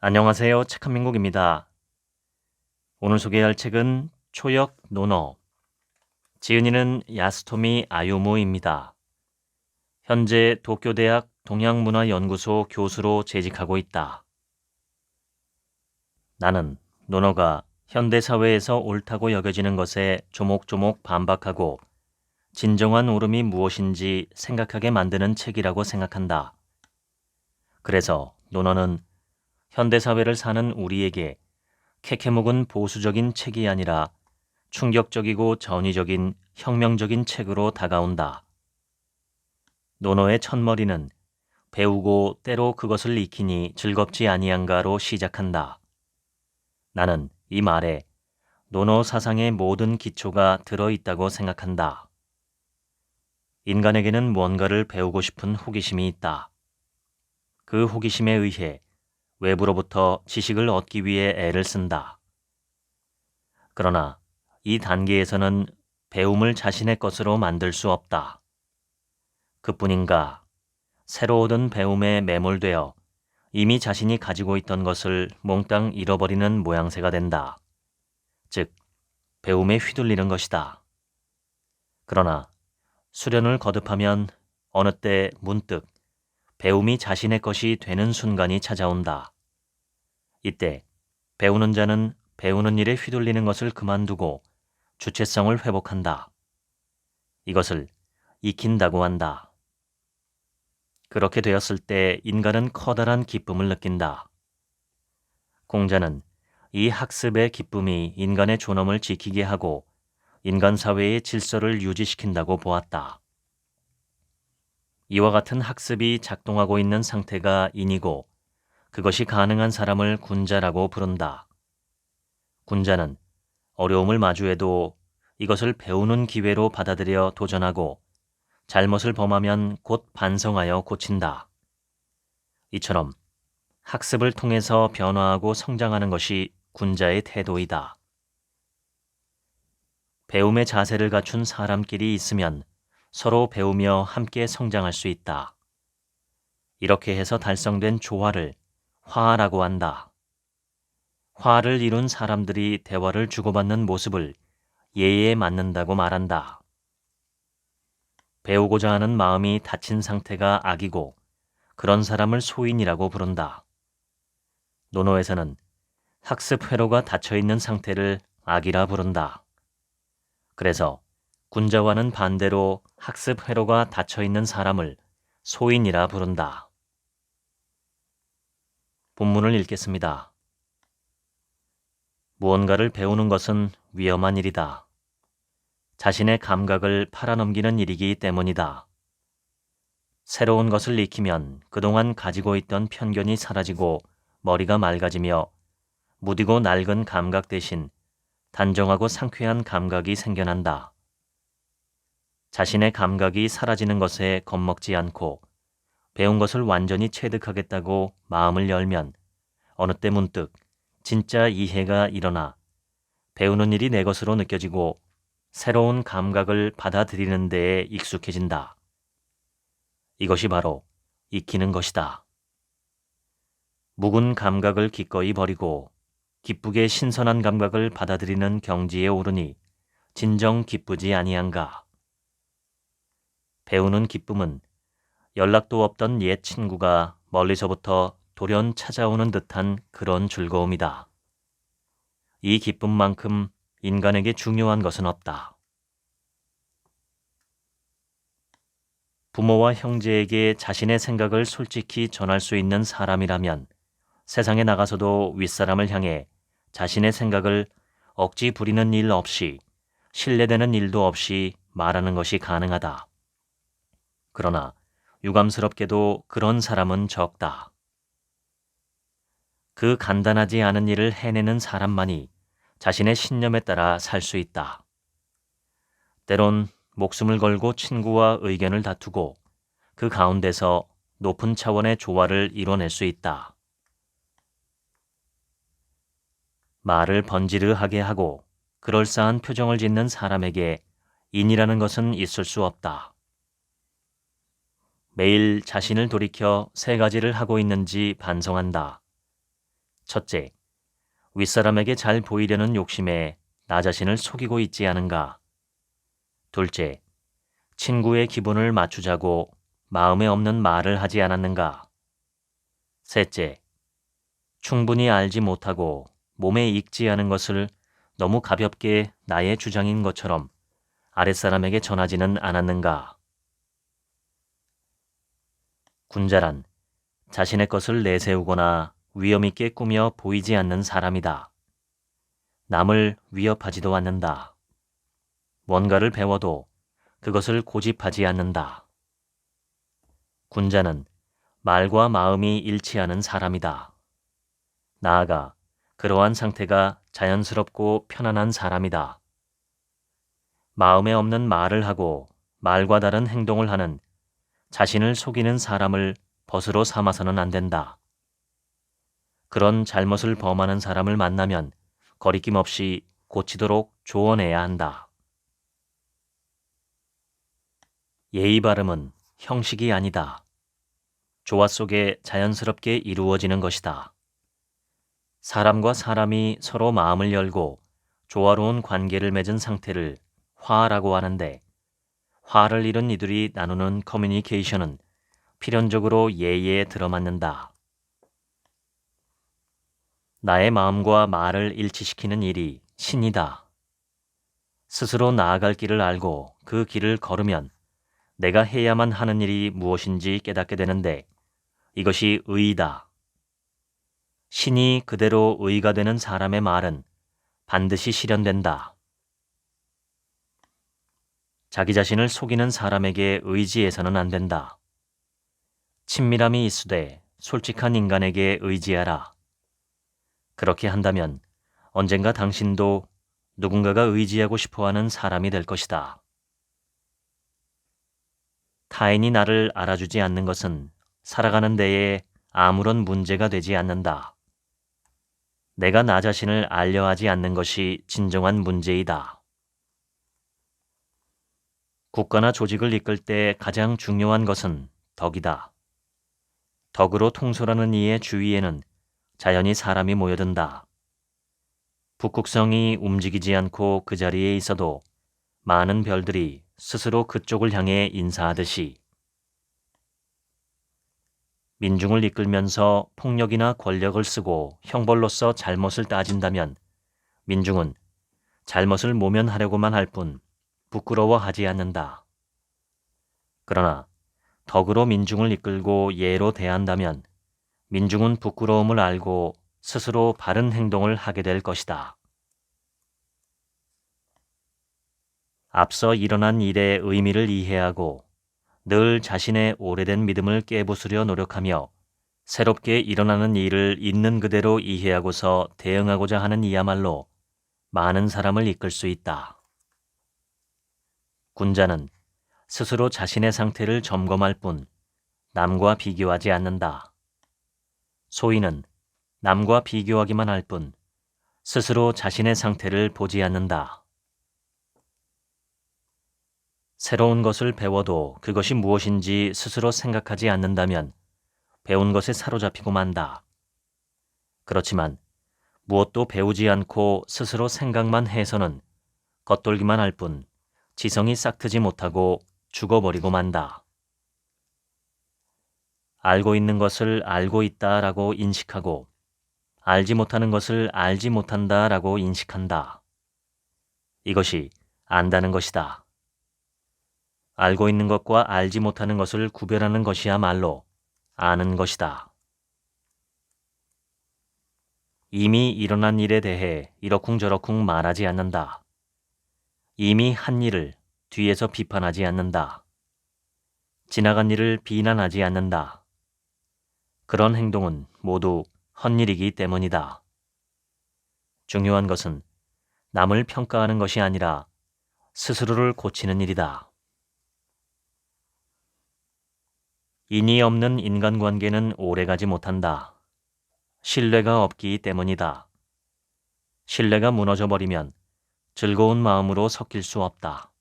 안녕하세요. 책한민국입니다. 오늘 소개할 책은 초역 논어, 지은이는 야스토미 아유무입니다. 현재 도쿄대학 동양문화연구소 교수로 재직하고 있다. 나는 논어가 현대사회에서 옳다고 여겨지는 것에 조목조목 반박하고 진정한 옳음이 무엇인지 생각하게 만드는 책이라고 생각한다. 그래서 논어는 현대사회를 사는 우리에게 캐캐묵은 보수적인 책이 아니라 충격적이고 전위적인 혁명적인 책으로 다가온다. 논어의 첫머리는 배우고 때로 그것을 익히니 즐겁지 아니한가로 시작한다. 나는 이 말에 논어 사상의 모든 기초가 들어있다고 생각한다. 인간에게는 무언가를 배우고 싶은 호기심이 있다. 그 호기심에 의해 외부로부터 지식을 얻기 위해 애를 쓴다. 그러나 이 단계에서는 배움을 자신의 것으로 만들 수 없다. 그뿐인가 새로 얻은 배움에 매몰되어 이미 자신이 가지고 있던 것을 몽땅 잃어버리는 모양새가 된다. 즉, 배움에 휘둘리는 것이다. 그러나 수련을 거듭하면 어느 때 문득 배움이 자신의 것이 되는 순간이 찾아온다. 이때 배우는 자는 배우는 일에 휘둘리는 것을 그만두고 주체성을 회복한다. 이것을 익힌다고 한다. 그렇게 되었을 때 인간은 커다란 기쁨을 느낀다. 공자는 이 학습의 기쁨이 인간의 존엄을 지키게 하고 인간 사회의 질서를 유지시킨다고 보았다. 이와 같은 학습이 작동하고 있는 상태가 인이고 그것이 가능한 사람을 군자라고 부른다. 군자는 어려움을 마주해도 이것을 배우는 기회로 받아들여 도전하고 잘못을 범하면 곧 반성하여 고친다. 이처럼 학습을 통해서 변화하고 성장하는 것이 군자의 태도이다. 배움의 자세를 갖춘 사람끼리 있으면 서로 배우며 함께 성장할 수 있다. 이렇게 해서 달성된 조화를 화라고 한다. 화를 이룬 사람들이 대화를 주고받는 모습을 예에 맞는다고 말한다. 배우고자 하는 마음이 닫힌 상태가 악이고 그런 사람을 소인이라고 부른다. 논어에서는 학습 회로가 닫혀있는 상태를 악이라 부른다. 그래서 군자와는 반대로 학습 회로가 닫혀있는 사람을 소인이라 부른다. 본문을 읽겠습니다. 무언가를 배우는 것은 위험한 일이다. 자신의 감각을 팔아넘기는 일이기 때문이다. 새로운 것을 익히면 그동안 가지고 있던 편견이 사라지고 머리가 맑아지며 무디고 낡은 감각 대신 단정하고 상쾌한 감각이 생겨난다. 자신의 감각이 사라지는 것에 겁먹지 않고 배운 것을 완전히 체득하겠다고 마음을 열면 어느 때 문득 진짜 이해가 일어나 배우는 일이 내 것으로 느껴지고 새로운 감각을 받아들이는 데에 익숙해진다. 이것이 바로 익히는 것이다. 묵은 감각을 기꺼이 버리고 기쁘게 신선한 감각을 받아들이는 경지에 오르니 진정 기쁘지 아니한가. 배우는 기쁨은 연락도 없던 옛 친구가 멀리서부터 돌연 찾아오는 듯한 그런 즐거움이다. 이 기쁨만큼 인간에게 중요한 것은 없다. 부모와 형제에게 자신의 생각을 솔직히 전할 수 있는 사람이라면 세상에 나가서도 윗사람을 향해 자신의 생각을 억지 부리는 일 없이 신뢰되는 일도 없이 말하는 것이 가능하다. 그러나 유감스럽게도 그런 사람은 적다. 그 간단하지 않은 일을 해내는 사람만이 자신의 신념에 따라 살 수 있다. 때론 목숨을 걸고 친구와 의견을 다투고 그 가운데서 높은 차원의 조화를 이뤄낼 수 있다. 말을 번지르하게 하고 그럴싸한 표정을 짓는 사람에게 인이라는 것은 있을 수 없다. 매일 자신을 돌이켜 세 가지를 하고 있는지 반성한다. 첫째, 윗사람에게 잘 보이려는 욕심에 나 자신을 속이고 있지 않은가? 둘째, 친구의 기분을 맞추자고 마음에 없는 말을 하지 않았는가? 셋째, 충분히 알지 못하고 몸에 익지 않은 것을 너무 가볍게 나의 주장인 것처럼 아랫사람에게 전하지는 않았는가? 군자란 자신의 것을 내세우거나 위엄있게 꾸며 보이지 않는 사람이다. 남을 위협하지도 않는다. 뭔가를 배워도 그것을 고집하지 않는다. 군자는 말과 마음이 일치하는 사람이다. 나아가 그러한 상태가 자연스럽고 편안한 사람이다. 마음에 없는 말을 하고 말과 다른 행동을 하는 자신을 속이는 사람을 벗으로 삼아서는 안 된다. 그런 잘못을 범하는 사람을 만나면 거리낌 없이 고치도록 조언해야 한다. 예의 바름은 형식이 아니다. 조화 속에 자연스럽게 이루어지는 것이다. 사람과 사람이 서로 마음을 열고 조화로운 관계를 맺은 상태를 화라고 하는데, 화를 잃은 이들이 나누는 커뮤니케이션은 필연적으로 예의에 들어맞는다. 나의 마음과 말을 일치시키는 일이 신이다. 스스로 나아갈 길을 알고 그 길을 걸으면 내가 해야만 하는 일이 무엇인지 깨닫게 되는데, 이것이 의이다. 신이 그대로 의가 되는 사람의 말은 반드시 실현된다. 자기 자신을 속이는 사람에게 의지해서는 안 된다. 친밀함이 있으되 솔직한 인간에게 의지하라. 그렇게 한다면 언젠가 당신도 누군가가 의지하고 싶어하는 사람이 될 것이다. 타인이 나를 알아주지 않는 것은 살아가는 데에 아무런 문제가 되지 않는다. 내가 나 자신을 알려 하지 않는 것이 진정한 문제이다. 국가나 조직을 이끌 때 가장 중요한 것은 덕이다. 덕으로 통솔하는 이의 주위에는 자연히 사람이 모여든다. 북극성이 움직이지 않고 그 자리에 있어도 많은 별들이 스스로 그쪽을 향해 인사하듯이, 민중을 이끌면서 폭력이나 권력을 쓰고 형벌로서 잘못을 따진다면 민중은 잘못을 모면하려고만 할 뿐 부끄러워하지 않는다. 그러나 덕으로 민중을 이끌고 예로 대한다면 민중은 부끄러움을 알고 스스로 바른 행동을 하게 될 것이다. 앞서 일어난 일의 의미를 이해하고 늘 자신의 오래된 믿음을 깨부수려 노력하며 새롭게 일어나는 일을 있는 그대로 이해하고서 대응하고자 하는 이야말로 많은 사람을 이끌 수 있다. 군자는 스스로 자신의 상태를 점검할 뿐 남과 비교하지 않는다. 소인은 남과 비교하기만 할 뿐 스스로 자신의 상태를 보지 않는다. 새로운 것을 배워도 그것이 무엇인지 스스로 생각하지 않는다면 배운 것에 사로잡히고 만다. 그렇지만 무엇도 배우지 않고 스스로 생각만 해서는 겉돌기만 할 뿐 지성이 싹트지 못하고 죽어버리고 만다. 알고 있는 것을 알고 있다라고 인식하고 알지 못하는 것을 알지 못한다라고 인식한다. 이것이 안다는 것이다. 알고 있는 것과 알지 못하는 것을 구별하는 것이야말로 아는 것이다. 이미 일어난 일에 대해 이러쿵저러쿵 말하지 않는다. 이미 한 일을 뒤에서 비판하지 않는다. 지나간 일을 비난하지 않는다. 그런 행동은 모두 헛일이기 때문이다. 중요한 것은 남을 평가하는 것이 아니라 스스로를 고치는 일이다. 인이 없는 인간관계는 오래가지 못한다. 신뢰가 없기 때문이다. 신뢰가 무너져버리면 즐거운 마음으로 섞일 수 없다.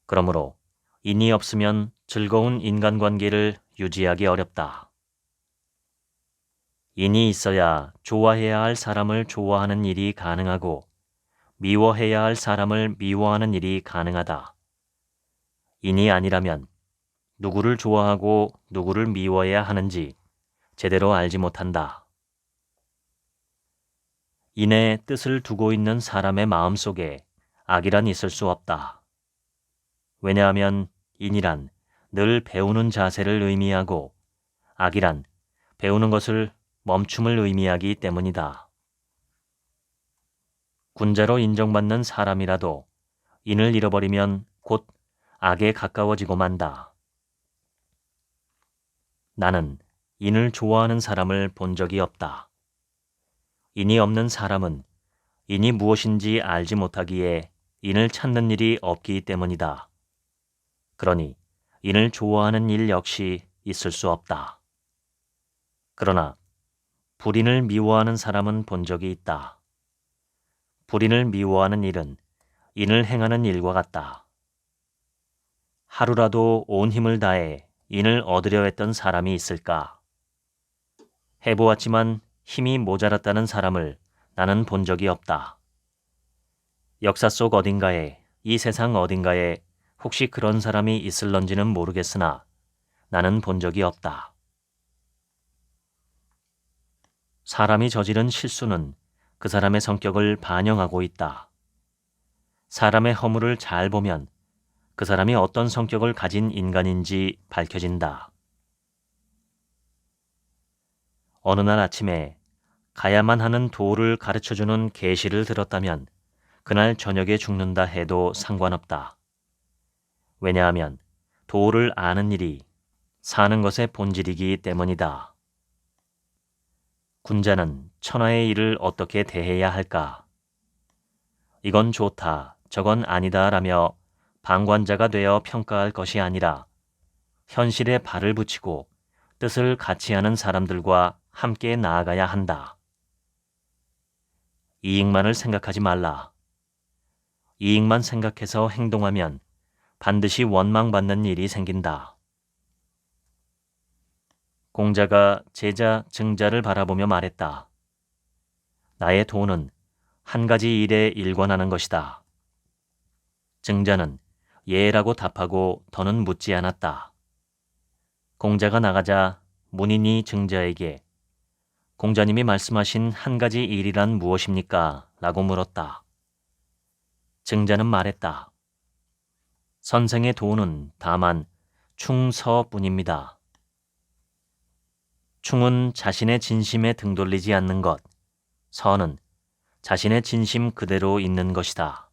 그러므로 인이 없으면 즐거운 인간관계를 유지하기 어렵다. 인이 있어야 좋아해야 할 사람을 좋아하는 일이 가능하고 미워해야 할 사람을 미워하는 일이 가능하다. 인이 아니라면 누구를 좋아하고 누구를 미워해야 하는지 제대로 알지 못한다. 인의 뜻을 두고 있는 사람의 마음 속에 악이란 있을 수 없다. 왜냐하면 인이란 늘 배우는 자세를 의미하고 악이란 배우는 것을 멈춤을 의미하기 때문이다. 군자로 인정받는 사람이라도 인을 잃어버리면 곧 악에 가까워지고 만다. 나는 인을 좋아하는 사람을 본 적이 없다. 인이 없는 사람은 인이 무엇인지 알지 못하기에 인을 찾는 일이 없기 때문이다. 그러니 인을 좋아하는 일 역시 있을 수 없다. 그러나 불인을 미워하는 사람은 본 적이 있다. 불인을 미워하는 일은 인을 행하는 일과 같다. 하루라도 온 힘을 다해 인을 얻으려 했던 사람이 있을까? 해보았지만 힘이 모자랐다는 사람을 나는 본 적이 없다. 역사 속 어딘가에, 이 세상 어딘가에 혹시 그런 사람이 있을런지는 모르겠으나 나는 본 적이 없다. 사람이 저지른 실수는 그 사람의 성격을 반영하고 있다. 사람의 허물을 잘 보면 그 사람이 어떤 성격을 가진 인간인지 밝혀진다. 어느 날 아침에 가야만 하는 도를 가르쳐주는 계시를 들었다면 그날 저녁에 죽는다 해도 상관없다. 왜냐하면 도를 아는 일이 사는 것의 본질이기 때문이다. 군자는 천하의 일을 어떻게 대해야 할까? 이건 좋다, 저건 아니다 라며 방관자가 되어 평가할 것이 아니라 현실에 발을 붙이고 뜻을 같이 하는 사람들과 함께 나아가야 한다. 이익만을 생각하지 말라. 이익만 생각해서 행동하면 반드시 원망받는 일이 생긴다. 공자가 제자 증자를 바라보며 말했다. 나의 도는 한 가지 일에 일관하는 것이다. 증자는 예라고 답하고 더는 묻지 않았다. 공자가 나가자 문인이 증자에게 공자님이 말씀하신 한 가지 일이란 무엇입니까? 라고 물었다. 증자는 말했다. 선생의 도는 다만 충서뿐입니다. 충은 자신의 진심에 등 돌리지 않는 것, 서는 자신의 진심 그대로 있는 것이다.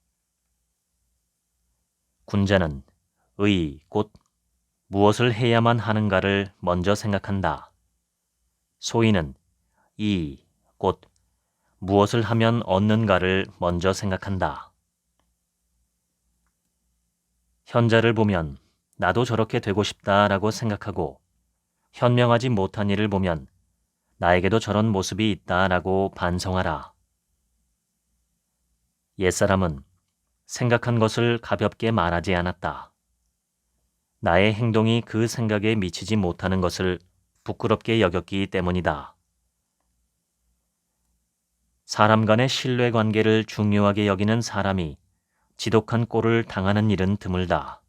군자는 의, 곧 무엇을 해야만 하는가를 먼저 생각한다. 소인은 이, 곧 무엇을 하면 얻는가를 먼저 생각한다. 현자를 보면 나도 저렇게 되고 싶다라고 생각하고 현명하지 못한 일을 보면 나에게도 저런 모습이 있다라고 반성하라. 옛사람은 생각한 것을 가볍게 말하지 않았다. 나의 행동이 그 생각에 미치지 못하는 것을 부끄럽게 여겼기 때문이다. 사람 간의 신뢰관계를 중요하게 여기는 사람이 지독한 꼴을 당하는 일은 드물다.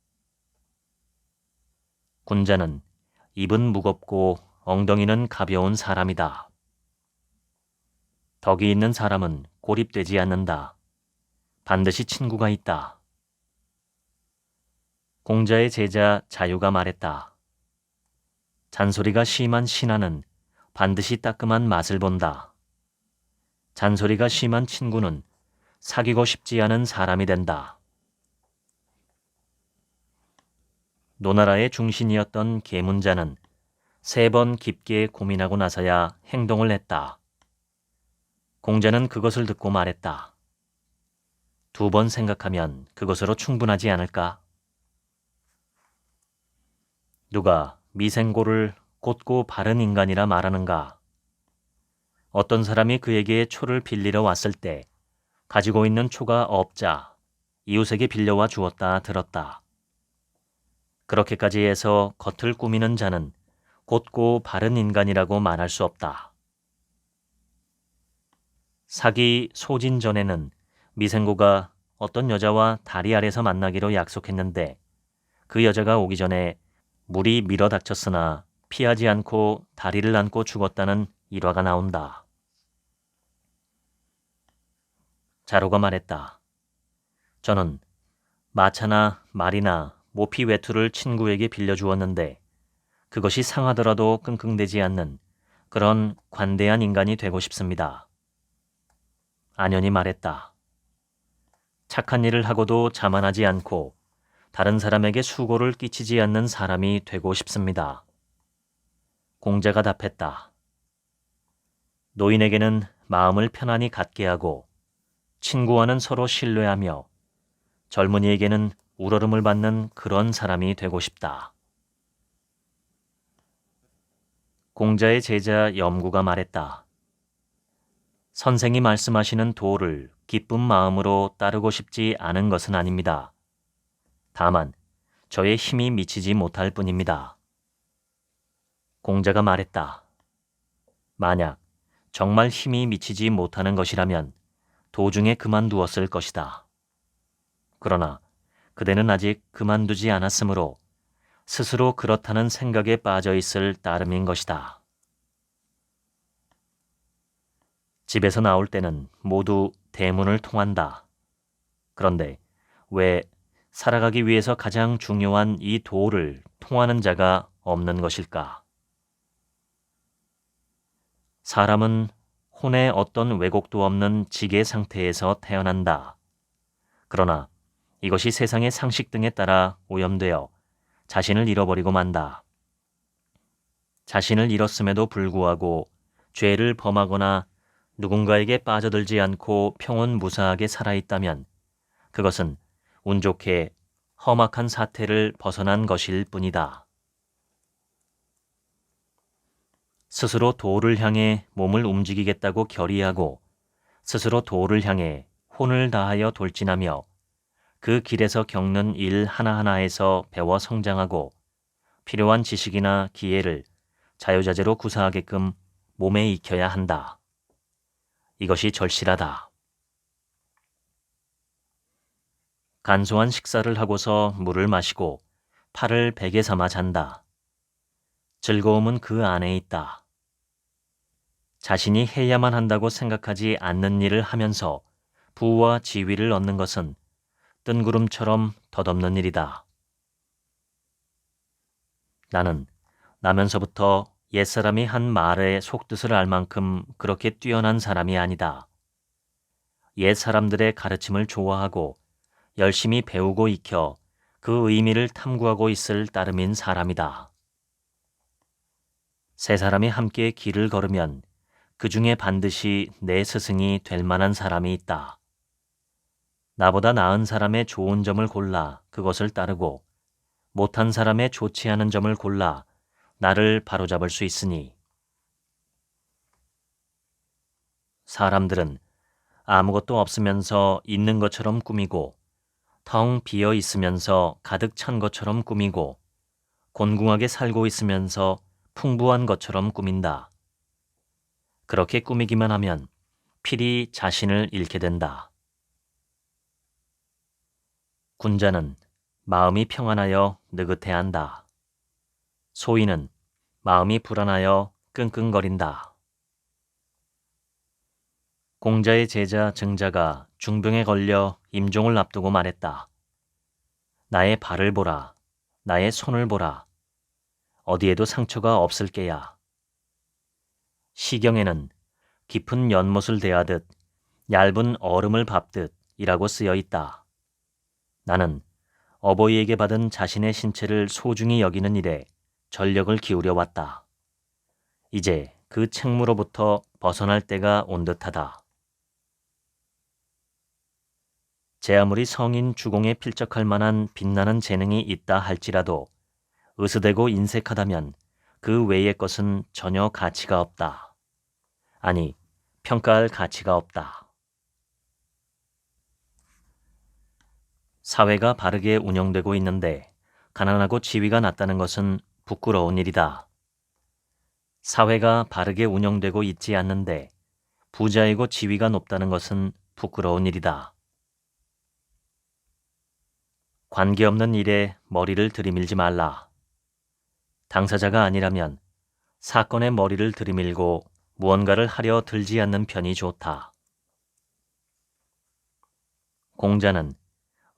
군자는 입은 무겁고 엉덩이는 가벼운 사람이다. 덕이 있는 사람은 고립되지 않는다. 반드시 친구가 있다. 공자의 제자 자유가 말했다. 잔소리가 심한 신하는 반드시 따끔한 맛을 본다. 잔소리가 심한 친구는 사귀고 싶지 않은 사람이 된다. 노나라의 중신이었던 계문자는 3번 깊게 고민하고 나서야 행동을 했다. 공자는 그것을 듣고 말했다. 2번 생각하면 그것으로 충분하지 않을까? 누가 미생고를 곧고 바른 인간이라 말하는가? 어떤 사람이 그에게 초를 빌리러 왔을 때 가지고 있는 초가 없자 이웃에게 빌려와 주었다 들었다. 그렇게까지 해서 겉을 꾸미는 자는 곧고 바른 인간이라고 말할 수 없다. 사기 소진 전에는 미생고가 어떤 여자와 다리 아래서 만나기로 약속했는데 그 여자가 오기 전에 물이 밀어닥쳤으나 피하지 않고 다리를 안고 죽었다는 일화가 나온다. 자로가 말했다. 저는 마차나 말이나 모피 외투를 친구에게 빌려주었는데 그것이 상하더라도 끙끙대지 않는 그런 관대한 인간이 되고 싶습니다. 안연이 말했다. 착한 일을 하고도 자만하지 않고 다른 사람에게 수고를 끼치지 않는 사람이 되고 싶습니다. 공자가 답했다. 노인에게는 마음을 편안히 갖게 하고 친구와는 서로 신뢰하며 젊은이에게는 우러름을 받는 그런 사람이 되고 싶다. 공자의 제자 염구가 말했다. 선생이 말씀하시는 도를 기쁜 마음으로 따르고 싶지 않은 것은 아닙니다. 다만 저의 힘이 미치지 못할 뿐입니다. 공자가 말했다. 만약 정말 힘이 미치지 못하는 것이라면 도중에 그만두었을 것이다. 그러나 그대는 아직 그만두지 않았으므로 스스로 그렇다는 생각에 빠져 있을 따름인 것이다. 집에서 나올 때는 모두 대문을 통한다. 그런데 왜 살아가기 위해서 가장 중요한 이 도를 통하는 자가 없는 것일까? 사람은 혼에 어떤 왜곡도 없는 지계 상태에서 태어난다. 그러나 이것이 세상의 상식 등에 따라 오염되어 자신을 잃어버리고 만다. 자신을 잃었음에도 불구하고 죄를 범하거나 누군가에게 빠져들지 않고 평온무사하게 살아있다면 그것은 운 좋게 험악한 사태를 벗어난 것일 뿐이다. 스스로 도를 향해 몸을 움직이겠다고 결의하고 스스로 도를 향해 혼을 다하여 돌진하며 그 길에서 겪는 일 하나하나에서 배워 성장하고 필요한 지식이나 기회를 자유자재로 구사하게끔 몸에 익혀야 한다. 이것이 절실하다. 간소한 식사를 하고서 물을 마시고 팔을 베개 삼아 잔다. 즐거움은 그 안에 있다. 자신이 해야만 한다고 생각하지 않는 일을 하면서 부와 지위를 얻는 것은 뜬구름처럼 덧없는 일이다. 나는 나면서부터 옛사람이 한 말의 속뜻을 알 만큼 그렇게 뛰어난 사람이 아니다. 옛사람들의 가르침을 좋아하고 열심히 배우고 익혀 그 의미를 탐구하고 있을 따름인 사람이다. 세 사람이 함께 길을 걸으면 그 중에 반드시 내 스승이 될 만한 사람이 있다. 나보다 나은 사람의 좋은 점을 골라 그것을 따르고 못한 사람의 좋지 않은 점을 골라 나를 바로잡을 수 있으니 사람들은 아무것도 없으면서 있는 것처럼 꾸미고 텅 비어 있으면서 가득 찬 것처럼 꾸미고 곤궁하게 살고 있으면서 풍부한 것처럼 꾸민다. 그렇게 꾸미기만 하면 필히 자신을 잃게 된다. 군자는 마음이 평안하여 느긋해한다. 소인은 마음이 불안하여 끙끙거린다. 공자의 제자 증자가 중병에 걸려 임종을 앞두고 말했다. 나의 발을 보라. 나의 손을 보라. 어디에도 상처가 없을 게야. 시경에는 깊은 연못을 대하듯 얇은 얼음을 밟듯 이라고 쓰여 있다. 나는 어버이에게 받은 자신의 신체를 소중히 여기는 일에 전력을 기울여 왔다. 이제 그 책무로부터 벗어날 때가 온 듯하다. 제 아무리 성인 주공에 필적할 만한 빛나는 재능이 있다 할지라도 으스대고 인색하다면 그 외의 것은 전혀 가치가 없다. 아니, 평가할 가치가 없다. 사회가 바르게 운영되고 있는데 가난하고 지위가 낮다는 것은 부끄러운 일이다. 사회가 바르게 운영되고 있지 않는데 부자이고 지위가 높다는 것은 부끄러운 일이다. 관계없는 일에 머리를 들이밀지 말라. 당사자가 아니라면 사건에 머리를 들이밀고 무언가를 하려 들지 않는 편이 좋다. 공자는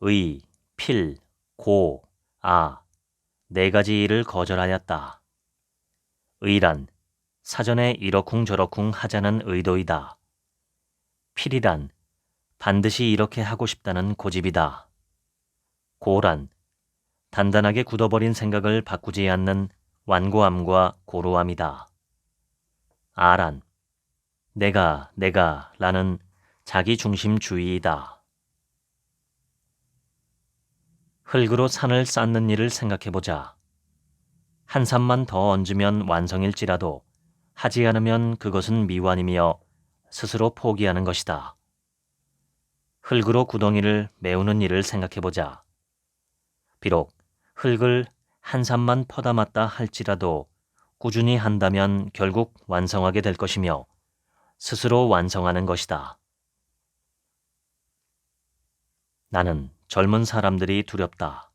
의, 필, 고, 아, 네 가지 일을 거절하였다. 의란 사전에 이러쿵저러쿵 하자는 의도이다. 필이란 반드시 이렇게 하고 싶다는 고집이다. 고란 단단하게 굳어버린 생각을 바꾸지 않는 완고함과 고루함이다. 아란 내가 라는 자기중심주의이다. 흙으로 산을 쌓는 일을 생각해보자. 한 산만 더 얹으면 완성일지라도 하지 않으면 그것은 미완이며 스스로 포기하는 것이다. 흙으로 구덩이를 메우는 일을 생각해보자. 비록 흙을 한 산만 퍼다 맞다 할지라도 꾸준히 한다면 결국 완성하게 될 것이며 스스로 완성하는 것이다. 나는 젊은 사람들이 두렵다.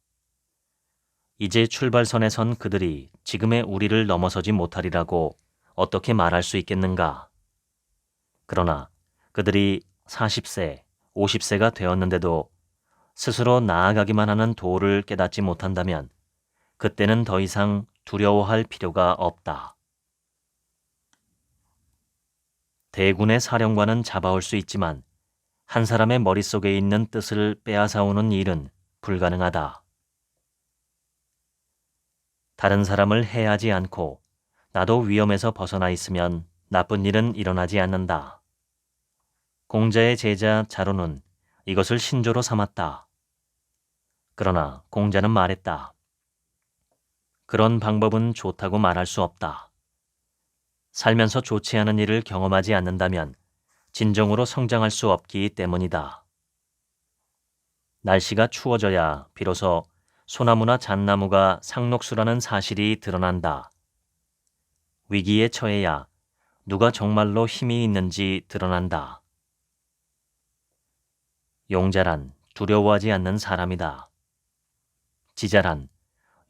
이제 출발선에 선 그들이 지금의 우리를 넘어서지 못하리라고 어떻게 말할 수 있겠는가? 그러나 그들이 40세, 50세가 되었는데도 스스로 나아가기만 하는 도를 깨닫지 못한다면 그때는 더 이상 두려워할 필요가 없다. 대군의 사령관은 잡아올 수 있지만 한 사람의 머릿속에 있는 뜻을 빼앗아오는 일은 불가능하다. 다른 사람을 해하지 않고 나도 위험에서 벗어나 있으면 나쁜 일은 일어나지 않는다. 공자의 제자 자로는 이것을 신조로 삼았다. 그러나 공자는 말했다. 그런 방법은 좋다고 말할 수 없다. 살면서 좋지 않은 일을 경험하지 않는다면 진정으로 성장할 수 없기 때문이다. 날씨가 추워져야 비로소 소나무나 잣나무가 상록수라는 사실이 드러난다. 위기에 처해야 누가 정말로 힘이 있는지 드러난다. 용자란 두려워하지 않는 사람이다. 지자란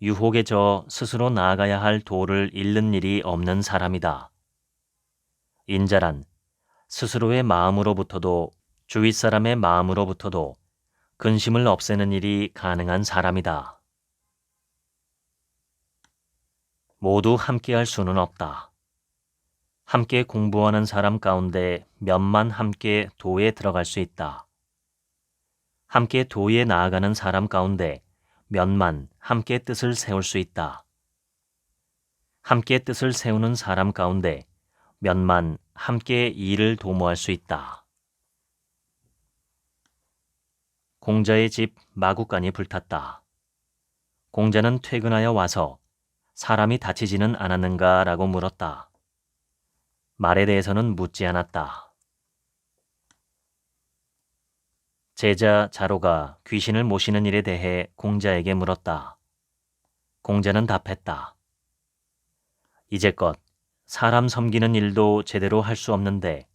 유혹에 져 스스로 나아가야 할 도를 잃는 일이 없는 사람이다. 인자란 스스로의 마음으로부터도 주위 사람의 마음으로부터도 근심을 없애는 일이 가능한 사람이다. 모두 함께할 수는 없다. 함께 공부하는 사람 가운데 몇만 함께 도에 들어갈 수 있다. 함께 도에 나아가는 사람 가운데 몇만 함께 뜻을 세울 수 있다. 함께 뜻을 세우는 사람 가운데 몇만 함께 일을 도모할 수 있다. 공자의 집 마구간이 불탔다. 공자는 퇴근하여 와서 사람이 다치지는 않았는가 라고 물었다. 말에 대해서는 묻지 않았다. 제자 자로가 귀신을 모시는 일에 대해 공자에게 물었다. 공자는 답했다. 이제껏 사람 섬기는 일도 제대로 할 수 없는데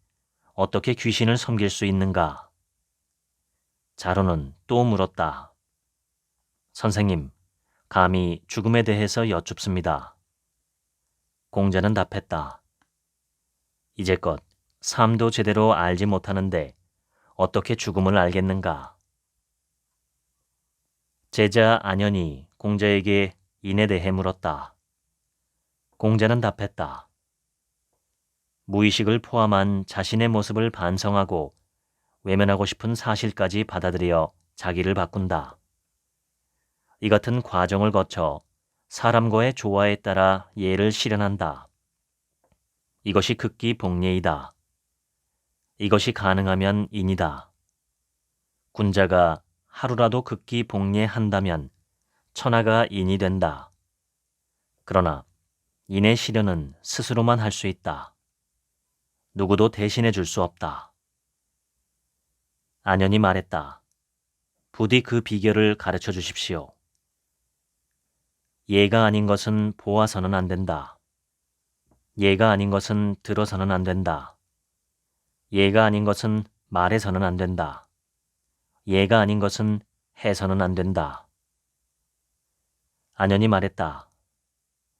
어떻게 귀신을 섬길 수 있는가? 자로는 또 물었다. 선생님, 감히 죽음에 대해서 여쭙습니다. 공자는 답했다. 이제껏 삶도 제대로 알지 못하는데 어떻게 죽음을 알겠는가? 제자 안현이 공자에게 인에 대해 물었다. 공자는 답했다. 무의식을 포함한 자신의 모습을 반성하고 외면하고 싶은 사실까지 받아들여 자기를 바꾼다. 이 같은 과정을 거쳐 사람과의 조화에 따라 예를 실현한다. 이것이 극기 복례이다. 이것이 가능하면 인이다. 군자가 하루라도 극기 복례한다면 천하가 인이 된다. 그러나 인의 실현은 스스로만 할 수 있다. 누구도 대신해 줄 수 없다. 안현이 말했다. 부디 그 비결을 가르쳐 주십시오. 예가 아닌 것은 보아서는 안 된다. 예가 아닌 것은 들어서는 안 된다. 예가 아닌 것은 말해서는 안 된다. 예가 아닌 것은 해서는 안 된다. 안연이 말했다.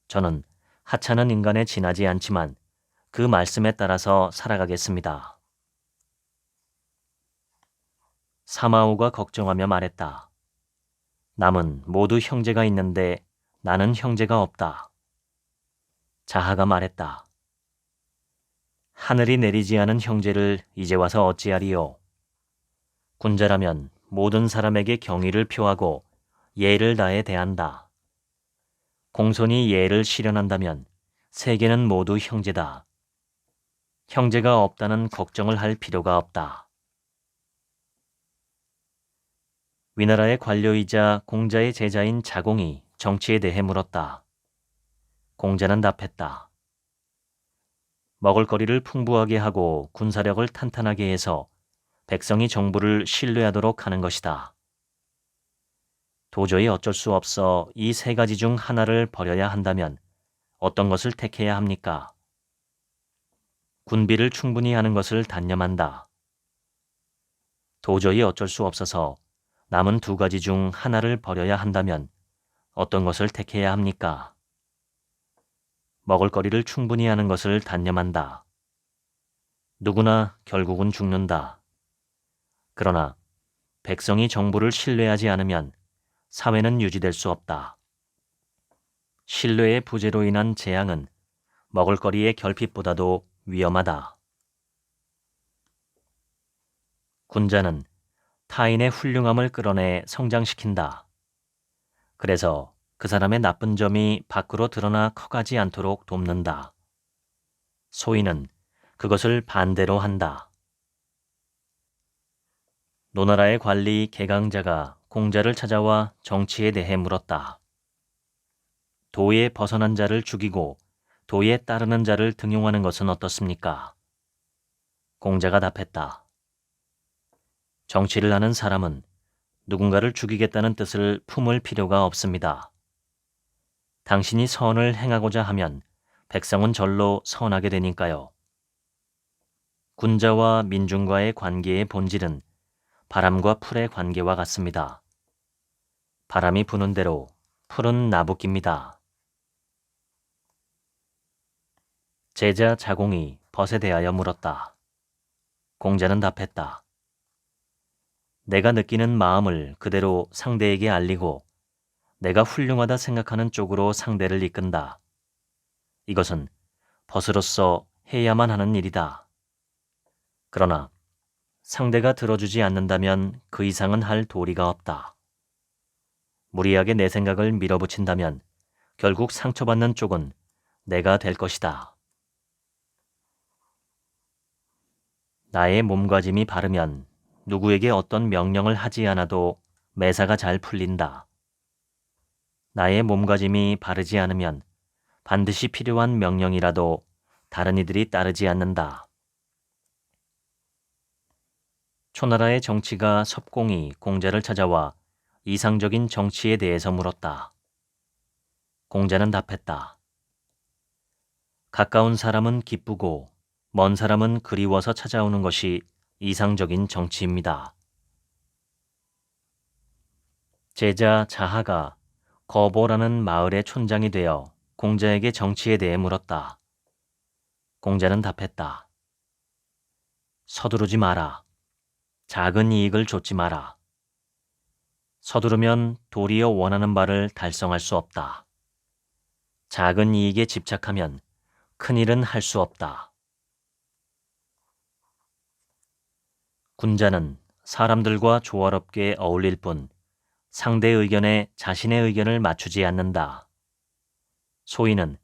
저는 하찮은 인간에 지나지 않지만 그 말씀에 따라서 살아가겠습니다. 사마오가 걱정하며 말했다. 남은 모두 형제가 있는데 나는 형제가 없다. 자하가 말했다. 하늘이 내리지 않은 형제를 이제 와서 어찌하리요. 군자라면 모든 사람에게 경의를 표하고 예를 다해 대한다. 공손히 예를 실현한다면 세계는 모두 형제다. 형제가 없다는 걱정을 할 필요가 없다. 위나라의 관료이자 공자의 제자인 자공이 정치에 대해 물었다. 공자는 답했다. 먹을거리를 풍부하게 하고 군사력을 탄탄하게 해서 백성이 정부를 신뢰하도록 하는 것이다. 도저히 어쩔 수 없어 이 세 가지 중 하나를 버려야 한다면 어떤 것을 택해야 합니까? 군비를 충분히 하는 것을 단념한다. 도저히 어쩔 수 없어서 남은 두 가지 중 하나를 버려야 한다면 어떤 것을 택해야 합니까? 먹을거리를 충분히 하는 것을 단념한다. 누구나 결국은 죽는다. 그러나 백성이 정부를 신뢰하지 않으면 사회는 유지될 수 없다. 신뢰의 부재로 인한 재앙은 먹을거리의 결핍보다도 위험하다. 군자는 타인의 훌륭함을 끌어내 성장시킨다. 그래서 그 사람의 나쁜 점이 밖으로 드러나 커가지 않도록 돕는다. 소인은 그것을 반대로 한다. 노나라의 관리 개강자가 공자를 찾아와 정치에 대해 물었다. 도에 벗어난 자를 죽이고 도에 따르는 자를 등용하는 것은 어떻습니까? 공자가 답했다. 정치를 하는 사람은 누군가를 죽이겠다는 뜻을 품을 필요가 없습니다. 당신이 선을 행하고자 하면 백성은 절로 선하게 되니까요. 군자와 민중과의 관계의 본질은 바람과 풀의 관계와 같습니다. 바람이 부는 대로 풀은 나부낍니다. 제자 자공이 벗에 대하여 물었다. 공자는 답했다. 내가 느끼는 마음을 그대로 상대에게 알리고 내가 훌륭하다 생각하는 쪽으로 상대를 이끈다. 이것은 벗으로서 해야만 하는 일이다. 그러나 상대가 들어주지 않는다면 그 이상은 할 도리가 없다. 무리하게 내 생각을 밀어붙인다면 결국 상처받는 쪽은 내가 될 것이다. 나의 몸가짐이 바르면 누구에게 어떤 명령을 하지 않아도 매사가 잘 풀린다. 나의 몸가짐이 바르지 않으면 반드시 필요한 명령이라도 다른 이들이 따르지 않는다. 초나라의 정치가 섭공이 공자를 찾아와 이상적인 정치에 대해서 물었다. 공자는 답했다. 가까운 사람은 기쁘고 먼 사람은 그리워서 찾아오는 것이 이상적인 정치입니다. 제자 자하가 거보라는 마을의 촌장이 되어 공자에게 정치에 대해 물었다. 공자는 답했다. 서두르지 마라. 작은 이익을 좇지 마라. 서두르면 도리어 원하는 바를 달성할 수 없다. 작은 이익에 집착하면 큰 일은 할 수 없다. 군자는 사람들과 조화롭게 어울릴 뿐 상대의 의견에 자신의 의견을 맞추지 않는다. 소인은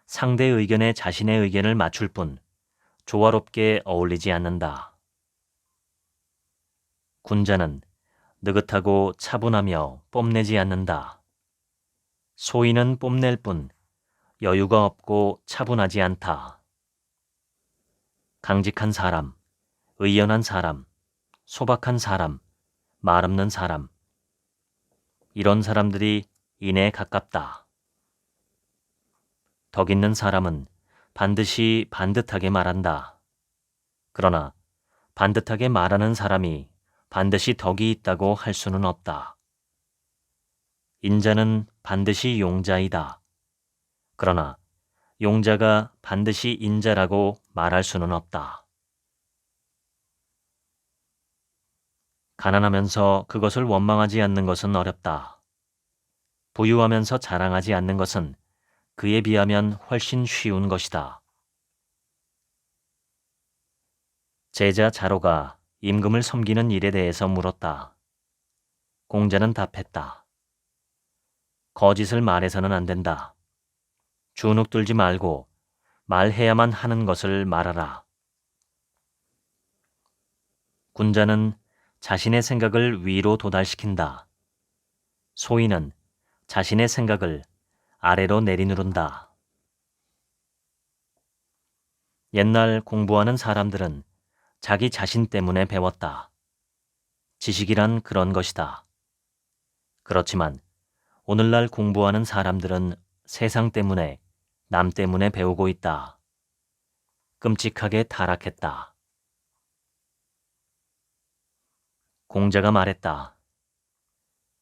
상대의 의견에 자신의 의견을 맞출 뿐 조화롭게 어울리지 않는다. 군자는 느긋하고 차분하며 뽐내지 않는다. 소인은 뽐낼 뿐 여유가 없고 차분하지 않다. 강직한 사람, 의연한 사람, 소박한 사람, 말없는 사람. 이런 사람들이 인에 가깝다. 덕 있는 사람은 반드시 반듯하게 말한다. 그러나 반듯하게 말하는 사람이 반드시 덕이 있다고 할 수는 없다. 인자는 반드시 용자이다. 그러나 용자가 반드시 인자라고 말할 수는 없다. 가난하면서 그것을 원망하지 않는 것은 어렵다. 부유하면서 자랑하지 않는 것은 그에 비하면 훨씬 쉬운 것이다. 제자 자로가 임금을 섬기는 일에 대해서 물었다. 공자는 답했다. 거짓을 말해서는 안 된다. 주눅 들지 말고 말해야만 하는 것을 말하라. 군자는 자신의 생각을 위로 도달시킨다. 소인은 자신의 생각을 아래로 내리누른다. 옛날 공부하는 사람들은 자기 자신 때문에 배웠다. 지식이란 그런 것이다. 그렇지만 오늘날 공부하는 사람들은 세상 때문에, 남 때문에 배우고 있다. 끔찍하게 타락했다. 공자가 말했다.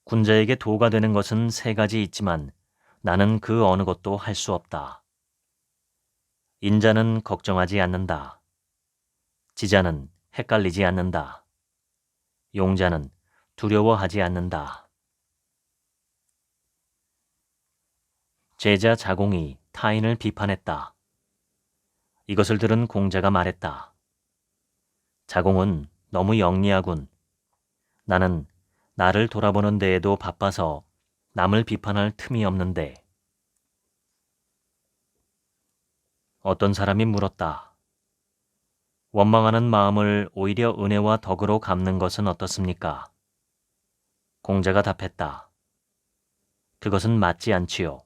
군자에게 도가 되는 것은 세 가지 있지만 나는 그 어느 것도 할 수 없다. 인자는 걱정하지 않는다. 지자는 헷갈리지 않는다. 용자는 두려워하지 않는다. 제자 자공이 타인을 비판했다. 이것을 들은 공자가 말했다. 자공은 너무 영리하군. 나는 나를 돌아보는 데에도 바빠서 남을 비판할 틈이 없는데. 어떤 사람이 물었다. 원망하는 마음을 오히려 은혜와 덕으로 갚는 것은 어떻습니까? 공자가 답했다. 그것은 맞지 않지요.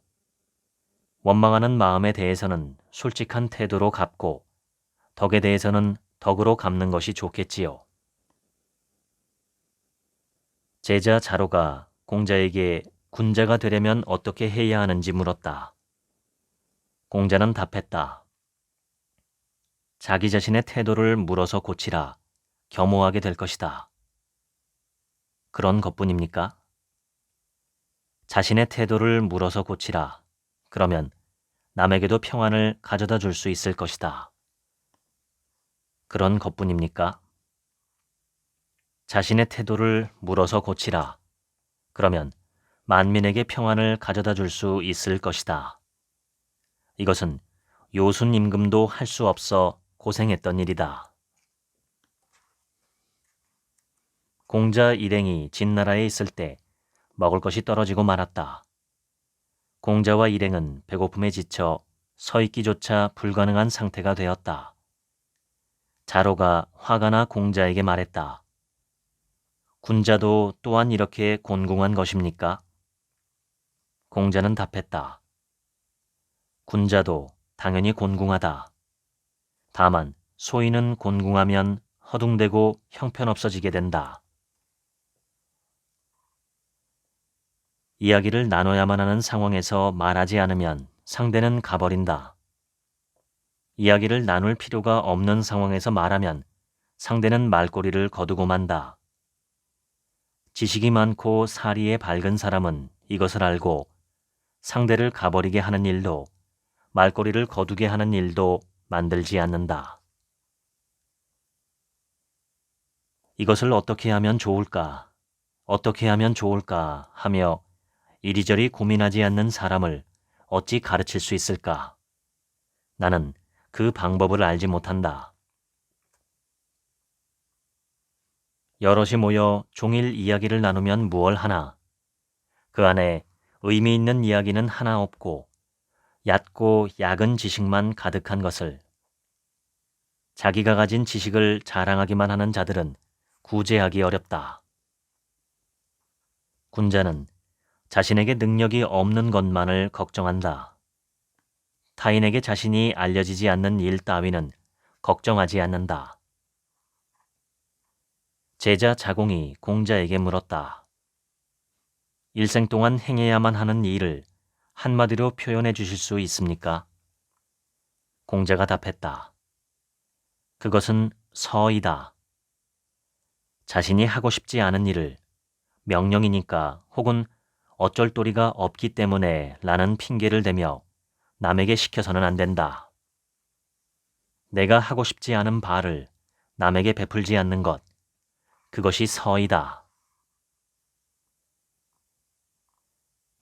원망하는 마음에 대해서는 솔직한 태도로 갚고 덕에 대해서는 덕으로 갚는 것이 좋겠지요. 제자 자로가 공자에게 군자가 되려면 어떻게 해야 하는지 물었다. 공자는 답했다. 자기 자신의 태도를 물어서 고치라 겸허하게 될 것이다. 그런 것뿐입니까? 자신의 태도를 물어서 고치라. 그러면 남에게도 평안을 가져다 줄 수 있을 것이다. 그런 것뿐입니까? 자신의 태도를 물어서 고치라. 그러면 만민에게 평안을 가져다 줄 수 있을 것이다. 이것은 요순 임금도 할 수 없어 고생했던 일이다. 공자 일행이 진나라에 있을 때 먹을 것이 떨어지고 말았다. 공자와 일행은 배고픔에 지쳐 서 있기조차 불가능한 상태가 되었다. 자로가 화가 나 공자에게 말했다. 군자도 또한 이렇게 곤궁한 것입니까? 공자는 답했다. 군자도 당연히 곤궁하다. 다만 소인은 곤궁하면 허둥대고 형편없어지게 된다. 이야기를 나눠야만 하는 상황에서 말하지 않으면 상대는 가버린다. 이야기를 나눌 필요가 없는 상황에서 말하면 상대는 말꼬리를 거두고 만다. 지식이 많고 사리에 밝은 사람은 이것을 알고 상대를 가버리게 하는 일도 말꼬리를 거두게 하는 일도 만들지 않는다. 이것을 어떻게 하면 좋을까? 어떻게 하면 좋을까? 하며 이리저리 고민하지 않는 사람을 어찌 가르칠 수 있을까? 나는 그 방법을 알지 못한다. 여럿이 모여 종일 이야기를 나누면 무얼 하나? 그 안에 의미 있는 이야기는 하나 없고 얕고 약은 지식만 가득한 것을. 자기가 가진 지식을 자랑하기만 하는 자들은 구제하기 어렵다. 군자는 자신에게 능력이 없는 것만을 걱정한다. 타인에게 자신이 알려지지 않는 일 따위는 걱정하지 않는다. 제자 자공이 공자에게 물었다. 일생 동안 행해야만 하는 일을 한마디로 표현해 주실 수 있습니까? 공자가 답했다. 그것은 서이다. 자신이 하고 싶지 않은 일을 명령이니까 혹은 어쩔 도리가 없기 때문에 라는 핑계를 대며 남에게 시켜서는 안 된다. 내가 하고 싶지 않은 바를 남에게 베풀지 않는 것, 그것이 서이다.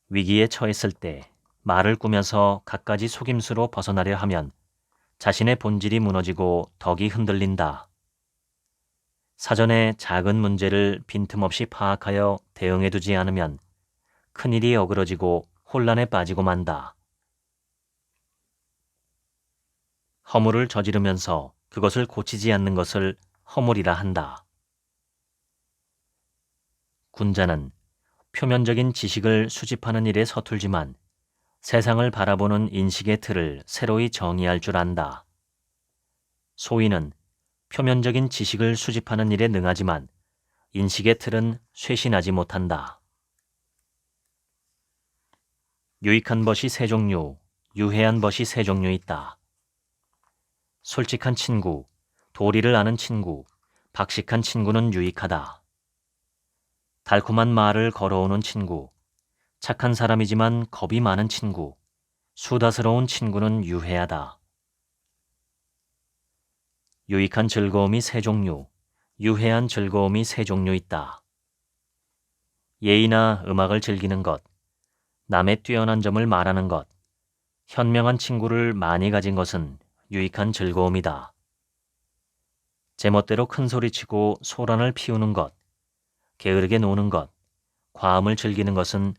위기에 처했을 때 말을 꾸며서 갖가지 속임수로 벗어나려 하면 자신의 본질이 무너지고 덕이 흔들린다. 사전에 작은 문제를 빈틈없이 파악하여 대응해두지 않으면 큰일이 어그러지고 혼란에 빠지고 만다. 허물을 저지르면서 그것을 고치지 않는 것을 허물이라 한다. 군자는 표면적인 지식을 수집하는 일에 서툴지만 세상을 바라보는 인식의 틀을 새로이 정의할 줄 안다. 소인은 표면적인 지식을 수집하는 일에 능하지만 인식의 틀은 쇄신하지 못한다. 유익한 벗이 세 종류, 유해한 벗이 세 종류 있다. 솔직한 친구, 도리를 아는 친구, 박식한 친구는 유익하다. 달콤한 말을 걸어오는 친구, 착한 사람이지만 겁이 많은 친구, 수다스러운 친구는 유해하다. 유익한 즐거움이 세 종류, 유해한 즐거움이 세 종류 있다. 예의나 음악을 즐기는 것, 남의 뛰어난 점을 말하는 것, 현명한 친구를 많이 가진 것은 유익한 즐거움이다. 제멋대로 큰 소리치고 소란을 피우는 것, 게으르게 노는 것, 과음을 즐기는 것은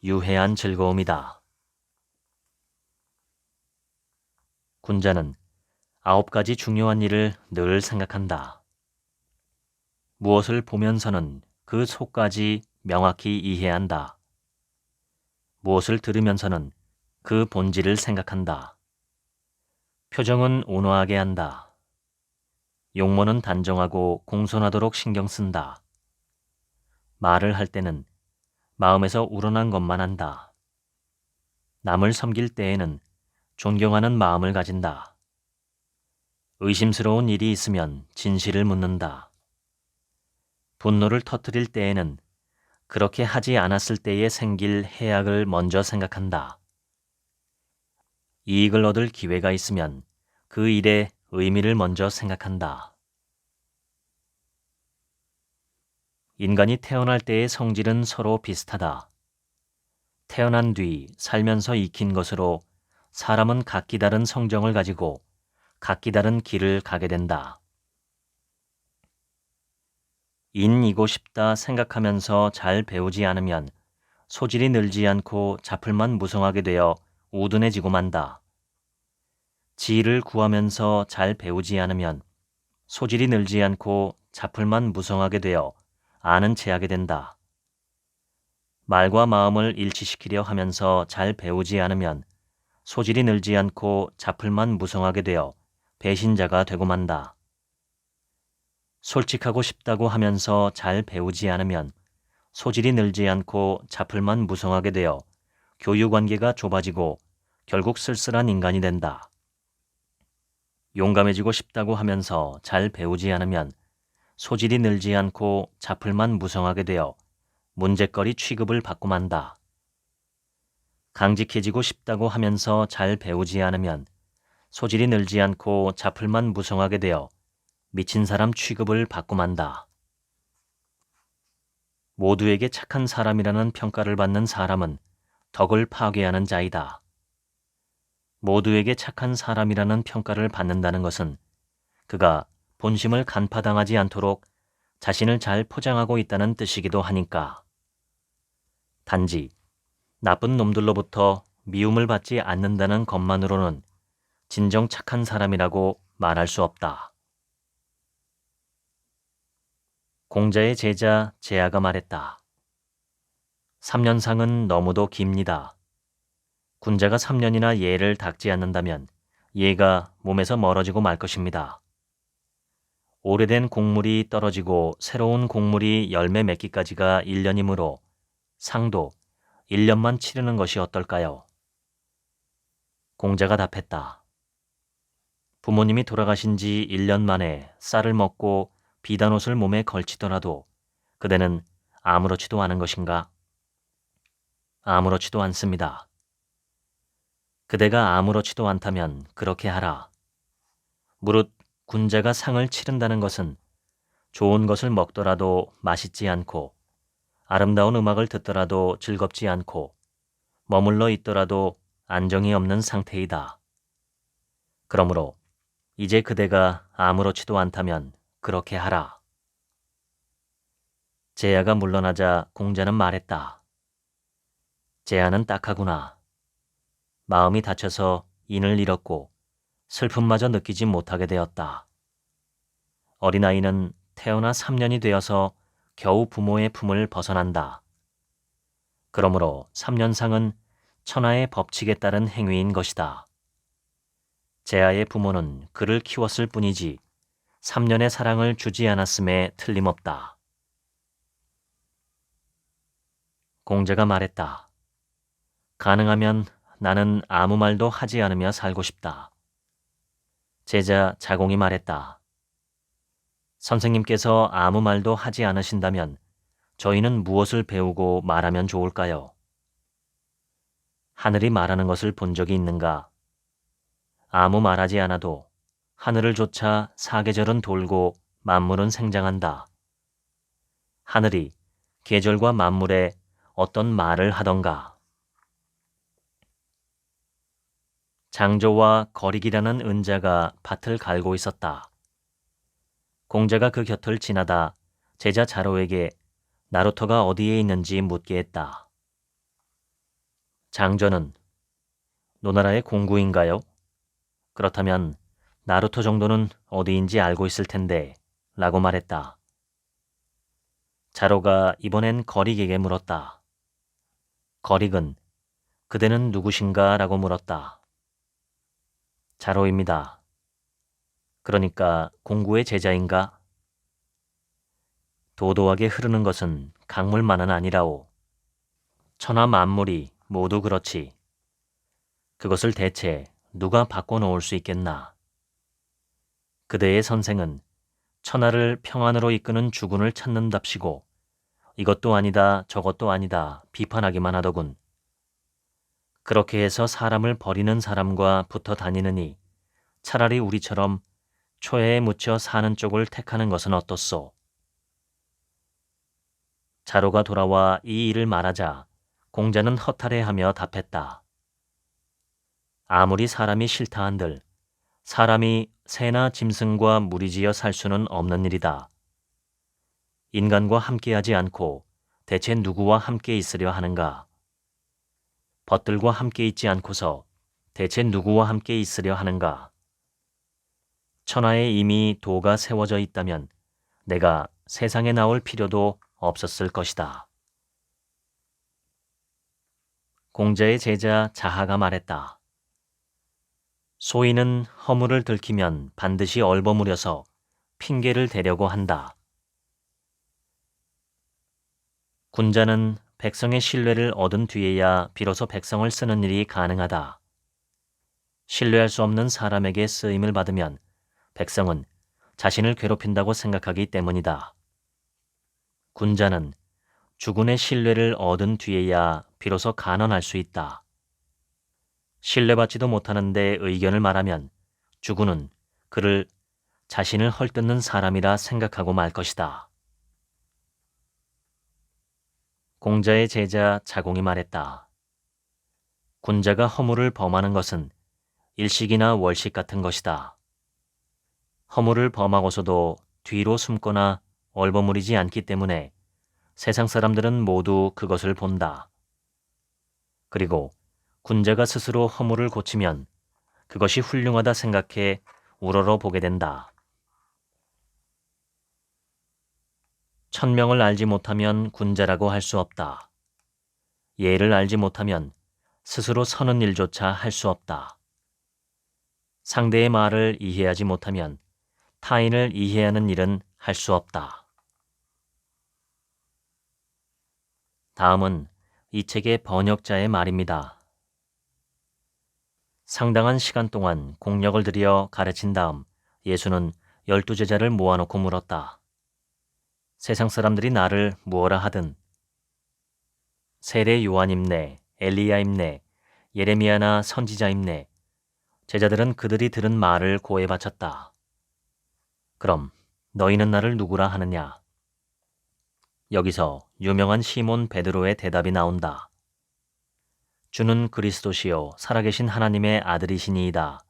유해한 즐거움이다. 군자는 9가지 중요한 일을 늘 생각한다. 무엇을 보면서는 그 속까지 명확히 이해한다. 무엇을 들으면서는 그 본질을 생각한다. 표정은 온화하게 한다. 용모는 단정하고 공손하도록 신경 쓴다. 말을 할 때는 마음에서 우러난 것만 한다. 남을 섬길 때에는 존경하는 마음을 가진다. 의심스러운 일이 있으면 진실을 묻는다. 분노를 터뜨릴 때에는 그렇게 하지 않았을 때에 생길 해악을 먼저 생각한다. 이익을 얻을 기회가 있으면 그 일의 의미를 먼저 생각한다. 인간이 태어날 때의 성질은 서로 비슷하다. 태어난 뒤 살면서 익힌 것으로 사람은 각기 다른 성정을 가지고 각기 다른 길을 가게 된다. 인이고 싶다 생각하면서 잘 배우지 않으면 소질이 늘지 않고 자풀만 무성하게 되어 우둔해지고 만다. 지혜를 구하면서 잘 배우지 않으면 소질이 늘지 않고 자풀만 무성하게 되어 아는 체하게 된다. 말과 마음을 일치시키려 하면서 잘 배우지 않으면 소질이 늘지 않고 자풀만 무성하게 되어 배신자가 되고 만다. 솔직하고 싶다고 하면서 잘 배우지 않으면 소질이 늘지 않고 자풀만 무성하게 되어 교유관계가 좁아지고 결국 쓸쓸한 인간이 된다. 용감해지고 싶다고 하면서 잘 배우지 않으면 소질이 늘지 않고 자풀만 무성하게 되어 문제거리 취급을 받고 만다. 강직해지고 싶다고 하면서 잘 배우지 않으면 소질이 늘지 않고 자풀만 무성하게 되어 미친 사람 취급을 받고 만다. 모두에게 착한 사람이라는 평가를 받는 사람은 덕을 파괴하는 자이다. 모두에게 착한 사람이라는 평가를 받는다는 것은 그가 본심을 간파당하지 않도록 자신을 잘 포장하고 있다는 뜻이기도 하니까. 단지 나쁜 놈들로부터 미움을 받지 않는다는 것만으로는 진정 착한 사람이라고 말할 수 없다. 공자의 제자 제아가 말했다. 3년상은 너무도 깁니다. 군자가 3년이나 예를 닦지 않는다면 예가 몸에서 멀어지고 말 것입니다. 오래된 곡물이 떨어지고 새로운 곡물이 열매 맺기까지가 1년이므로 상도 1년만 치르는 것이 어떨까요? 공자가 답했다. 부모님이 돌아가신 지 1년 만에 쌀을 먹고 비단옷을 몸에 걸치더라도 그대는 아무렇지도 않은 것인가? 아무렇지도 않습니다. 그대가 아무렇지도 않다면 그렇게 하라. 무릇 군자가 상을 치른다는 것은 좋은 것을 먹더라도 맛있지 않고 아름다운 음악을 듣더라도 즐겁지 않고 머물러 있더라도 안정이 없는 상태이다. 그러므로 이제 그대가 아무렇지도 않다면 그렇게 하라. 제야가 물러나자 공자는 말했다. 제야는 딱하구나. 마음이 다쳐서 인을 잃었고 슬픔마저 느끼지 못하게 되었다. 어린아이는 태어나 3년이 되어서 겨우 부모의 품을 벗어난다. 그러므로 3년상은 천하의 법칙에 따른 행위인 것이다. 제아의 부모는 그를 키웠을 뿐이지 3년의 사랑을 주지 않았음에 틀림없다. 공자가 말했다. 가능하면 나는 아무 말도 하지 않으며 살고 싶다. 제자 자공이 말했다. 선생님께서 아무 말도 하지 않으신다면 저희는 무엇을 배우고 말하면 좋을까요? 하늘이 말하는 것을 본 적이 있는가? 아무 말하지 않아도 하늘을 조차 사계절은 돌고 만물은 생장한다. 하늘이 계절과 만물에 어떤 말을 하던가? 장조와 거리기라는 은자가 밭을 갈고 있었다. 공자가 그 곁을 지나다 제자 자로에게 나루토가 어디에 있는지 묻게 했다. 장조는 노나라의 공구인가요? 그렇다면 나루토 정도는 어디인지 알고 있을 텐데 라고 말했다. 자로가 이번엔 거릭에게 물었다. 거릭은 그대는 누구신가? 라고 물었다. 자로입니다. 그러니까 공구의 제자인가? 도도하게 흐르는 것은 강물만은 아니라오. 천하 만물이 모두 그렇지. 그것을 대체 누가 바꿔놓을 수 있겠나? 그대의 선생은 천하를 평안으로 이끄는 주군을 찾는답시고 이것도 아니다 저것도 아니다 비판하기만 하더군. 그렇게 해서 사람을 버리는 사람과 붙어 다니느니 차라리 우리처럼 초해에 묻혀 사는 쪽을 택하는 것은 어떻소? 자로가 돌아와 이 일을 말하자 공자는 허탈해하며 답했다. 아무리 사람이 싫다 한들 사람이 새나 짐승과 무리지어 살 수는 없는 일이다. 인간과 함께하지 않고 대체 누구와 함께 있으려 하는가? 벗들과 함께 있지 않고서 대체 누구와 함께 있으려 하는가? 천하에 이미 도가 세워져 있다면 내가 세상에 나올 필요도 없었을 것이다. 공자의 제자 자하가 말했다. 소인은 허물을 들키면 반드시 얼버무려서 핑계를 대려고 한다. 군자는 백성의 신뢰를 얻은 뒤에야 비로소 백성을 쓰는 일이 가능하다. 신뢰할 수 없는 사람에게 쓰임을 받으면 백성은 자신을 괴롭힌다고 생각하기 때문이다. 군자는 주군의 신뢰를 얻은 뒤에야 비로소 간언할 수 있다. 신뢰받지도 못하는데 의견을 말하면 주군은 그를 자신을 헐뜯는 사람이라 생각하고 말 것이다. 공자의 제자 자공이 말했다. 군자가 허물을 범하는 것은 일식이나 월식 같은 것이다. 허물을 범하고서도 뒤로 숨거나 얼버무리지 않기 때문에 세상 사람들은 모두 그것을 본다. 그리고 군자가 스스로 허물을 고치면 그것이 훌륭하다 생각해 우러러 보게 된다. 천명을 알지 못하면 군자라고 할 수 없다. 예를 알지 못하면 스스로 서는 일조차 할 수 없다. 상대의 말을 이해하지 못하면 타인을 이해하는 일은 할 수 없다. 다음은 이 책의 번역자의 말입니다. 상당한 시간 동안 공력을 들여 가르친 다음 예수는 12제자를 모아놓고 물었다. 세상 사람들이 나를 무엇라 하든 세례 요한임네, 엘리야임네, 예레미야나 선지자임네. 제자들은 그들이 들은 말을 고해 바쳤다. 그럼 너희는 나를 누구라 하느냐? 여기서 유명한 시몬 베드로의 대답이 나온다. 주는 그리스도시요 살아계신 하나님의 아들이시니이다.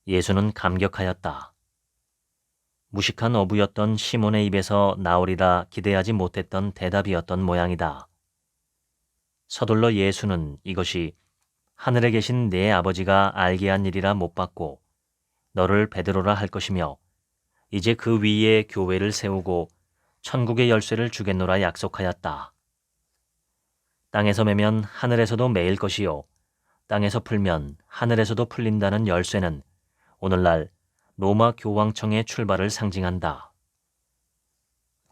예수는 감격하였다. 무식한 어부였던 시몬의 입에서 나오리라 기대하지 못했던 대답이었던 모양이다. 서둘러 예수는 이것이 하늘에 계신 내 아버지가 알게 한 일이라 못 받고 너를 베드로라 할 것이며 이제 그 위에 교회를 세우고 천국의 열쇠를 주겠노라 약속하였다. 땅에서 매면 하늘에서도 매일 것이요 땅에서 풀면 하늘에서도 풀린다는 열쇠는 오늘날 로마 교황청의 출발을 상징한다.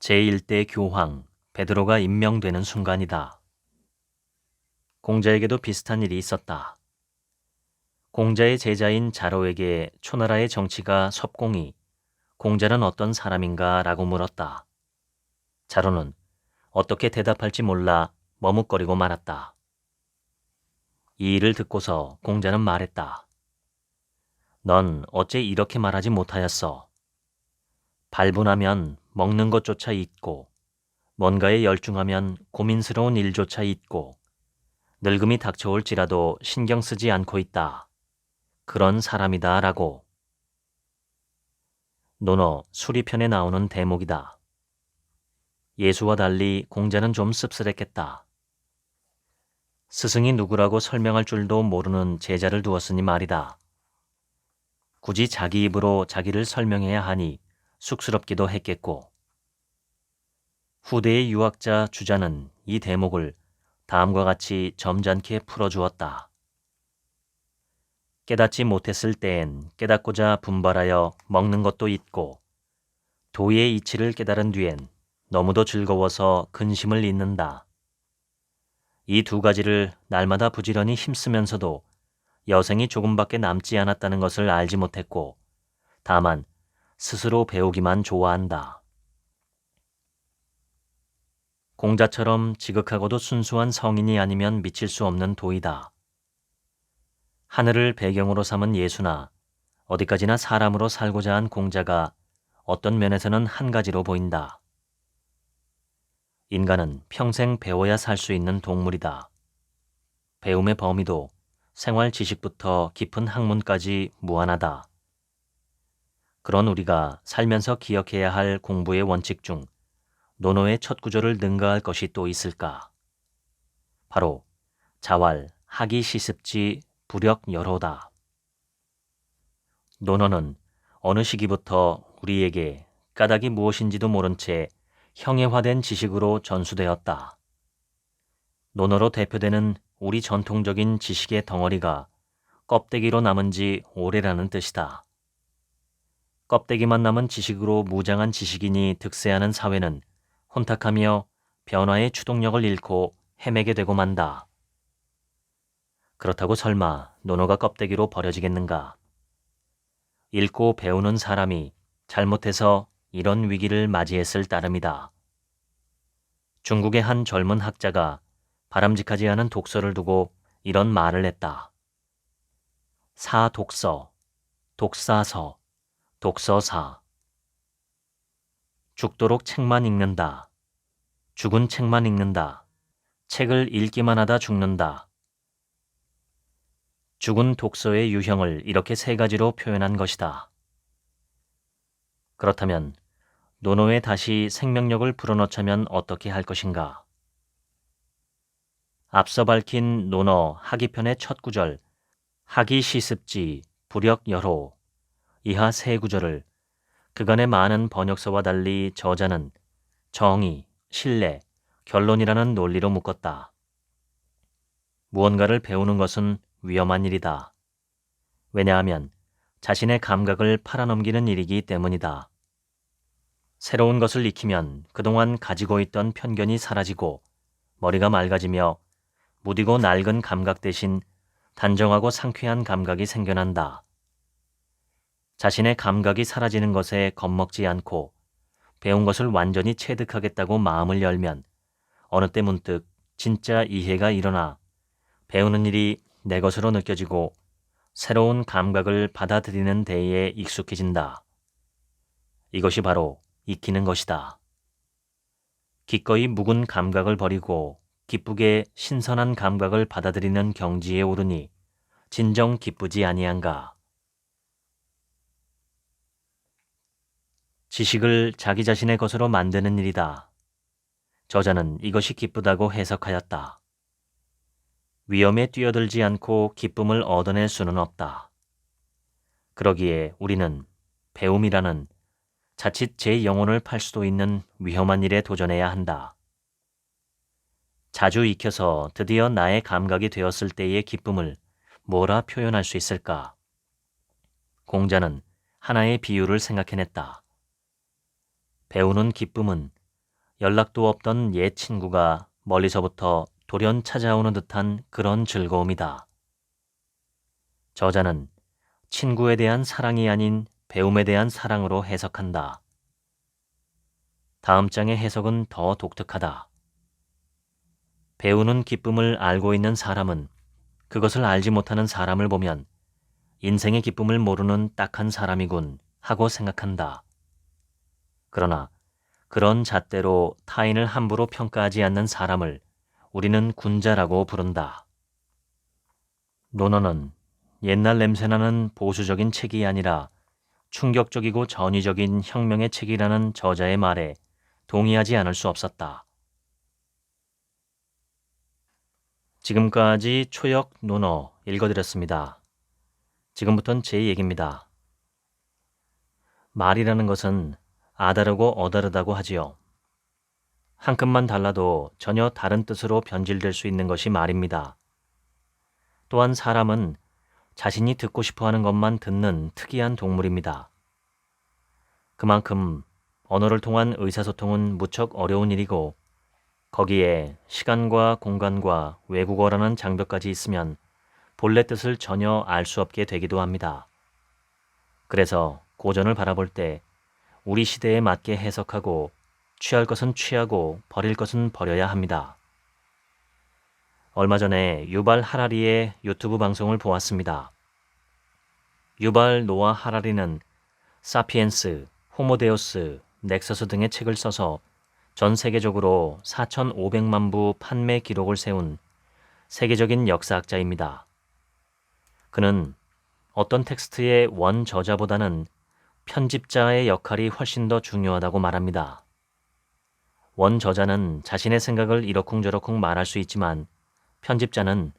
제1대 교황 베드로가 임명되는 순간이다. 공자에게도 비슷한 일이 있었다. 공자의 제자인 자로에게 초나라의 정치가 섭공이 공자는 어떤 사람인가 라고 물었다. 자로는 어떻게 대답할지 몰라 머뭇거리고 말았다. 이 일을 듣고서 공자는 말했다. 넌 어째 이렇게 말하지 못하였어? 발분하면 먹는 것조차 잊고 뭔가에 열중하면 고민스러운 일조차 잊고 늙음이 닥쳐올지라도 신경 쓰지 않고 있다. 그런 사람이다 라고. 논어 수리편에 나오는 대목이다. 예수와 달리 공자는 좀 씁쓸했겠다. 스승이 누구라고 설명할 줄도 모르는 제자를 두었으니 말이다. 굳이 자기 입으로 자기를 설명해야 하니 쑥스럽기도 했겠고. 후대의 유학자 주자는 이 대목을 다음과 같이 점잖게 풀어주었다. 깨닫지 못했을 때엔 깨닫고자 분발하여 먹는 것도 잊고 도의 이치를 깨달은 뒤엔 너무도 즐거워서 근심을 잊는다. 이 두 가지를 날마다 부지런히 힘쓰면서도 여생이 조금밖에 남지 않았다는 것을 알지 못했고 다만 스스로 배우기만 좋아한다. 공자처럼 지극하고도 순수한 성인이 아니면 미칠 수 없는 도이다. 하늘을 배경으로 삼은 예수나 어디까지나 사람으로 살고자 한 공자가 어떤 면에서는 한 가지로 보인다. 인간은 평생 배워야 살 수 있는 동물이다. 배움의 범위도 생활 지식부터 깊은 학문까지 무한하다. 그런 우리가 살면서 기억해야 할 공부의 원칙 중 논어의 첫 구조를 능가할 것이 또 있을까? 바로 자왈, 하기 시습지, 불역여로다. 논어는 어느 시기부터 우리에게 까닭이 무엇인지도 모른 채 형해화된 지식으로 전수되었다. 논어로 대표되는 우리 전통적인 지식의 덩어리가 껍데기로 남은 지 오래라는 뜻이다. 껍데기만 남은 지식으로 무장한 지식인이 득세하는 사회는 혼탁하며 변화의 추동력을 잃고 헤매게 되고 만다. 그렇다고 설마 논어가 껍데기로 버려지겠는가? 읽고 배우는 사람이 잘못해서 이런 위기를 맞이했을 따름이다. 중국의 한 젊은 학자가 바람직하지 않은 독서를 두고 이런 말을 했다. 사독서, 독사서, 독서사. 죽도록 책만 읽는다. 죽은 책만 읽는다. 책을 읽기만 하다 죽는다. 죽은 독서의 유형을 이렇게 세 가지로 표현한 것이다. 그렇다면 논어에 다시 생명력을 불어넣자면 어떻게 할 것인가? 앞서 밝힌 논어 하기편의 첫 구절 하기 시습지 불역여로 이하 세 구절을 그간의 많은 번역서와 달리 저자는 정의, 신뢰, 결론이라는 논리로 묶었다. 무언가를 배우는 것은 위험한 일이다. 왜냐하면 자신의 감각을 팔아넘기는 일이기 때문이다. 새로운 것을 익히면 그동안 가지고 있던 편견이 사라지고 머리가 맑아지며 무디고 낡은 감각 대신 단정하고 상쾌한 감각이 생겨난다. 자신의 감각이 사라지는 것에 겁먹지 않고 배운 것을 완전히 체득하겠다고 마음을 열면 어느 때 문득 진짜 이해가 일어나 배우는 일이 내 것으로 느껴지고 새로운 감각을 받아들이는 데에 익숙해진다. 이것이 바로 익히는 것이다. 기꺼이 묵은 감각을 버리고 기쁘게 신선한 감각을 받아들이는 경지에 오르니 진정 기쁘지 아니한가. 지식을 자기 자신의 것으로 만드는 일이다. 저자는 이것이 기쁘다고 해석하였다. 위험에 뛰어들지 않고 기쁨을 얻어낼 수는 없다. 그러기에 우리는 배움이라는 자칫 제 영혼을 팔 수도 있는 위험한 일에 도전해야 한다. 자주 익혀서 드디어 나의 감각이 되었을 때의 기쁨을 뭐라 표현할 수 있을까? 공자는 하나의 비유를 생각해냈다. 배우는 기쁨은 연락도 없던 옛 친구가 멀리서부터 돌연 찾아오는 듯한 그런 즐거움이다. 저자는 친구에 대한 사랑이 아닌 배움에 대한 사랑으로 해석한다. 다음 장의 해석은 더 독특하다. 배우는 기쁨을 알고 있는 사람은 그것을 알지 못하는 사람을 보면 인생의 기쁨을 모르는 딱한 사람이군 하고 생각한다. 그러나 그런 잣대로 타인을 함부로 평가하지 않는 사람을 우리는 군자라고 부른다. 논어는 옛날 냄새나는 보수적인 책이 아니라 충격적이고 전위적인 혁명의 책이라는 저자의 말에 동의하지 않을 수 없었다. 지금까지 초역 논어 읽어드렸습니다. 지금부터는 제 얘기입니다. 말이라는 것은 아다르고 어다르다고 하지요. 한 끗만 달라도 전혀 다른 뜻으로 변질될 수 있는 것이 말입니다. 또한 사람은 자신이 듣고 싶어 하는 것만 듣는 특이한 동물입니다. 그만큼 언어를 통한 의사소통은 무척 어려운 일이고 거기에 시간과 공간과 외국어라는 장벽까지 있으면 본래 뜻을 전혀 알 수 없게 되기도 합니다. 그래서 고전을 바라볼 때 우리 시대에 맞게 해석하고 취할 것은 취하고 버릴 것은 버려야 합니다. 얼마 전에 유발 하라리의 유튜브 방송을 보았습니다. 유발 노아 하라리는 사피엔스, 호모데우스, 넥서스 등의 책을 써서 전 세계적으로 4,500만 부 판매 기록을 세운 세계적인 역사학자입니다. 그는 어떤 텍스트의 원 저자보다는 편집자의 역할이 훨씬 더 중요하다고 말합니다. 원 저자는 자신의 생각을 이러쿵저러쿵 말할 수 있지만 편집자는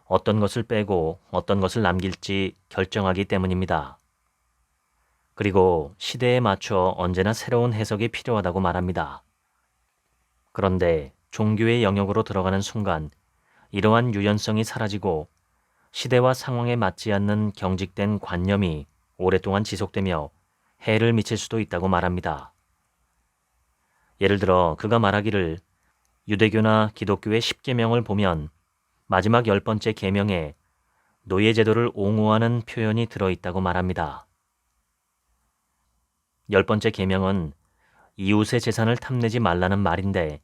어떤 것을 빼고 어떤 것을 남길지 결정하기 때문입니다. 그리고 시대에 맞춰 언제나 새로운 해석이 필요하다고 말합니다. 그런데 종교의 영역으로 들어가는 순간 이러한 유연성이 사라지고 시대와 상황에 맞지 않는 경직된 관념이 오랫동안 지속되며 해를 미칠 수도 있다고 말합니다. 예를 들어 그가 말하기를 유대교나 기독교의 10계명을 보면 마지막 10번째 계명에 노예제도를 옹호하는 표현이 들어있다고 말합니다. 10번째 계명은 이웃의 재산을 탐내지 말라는 말인데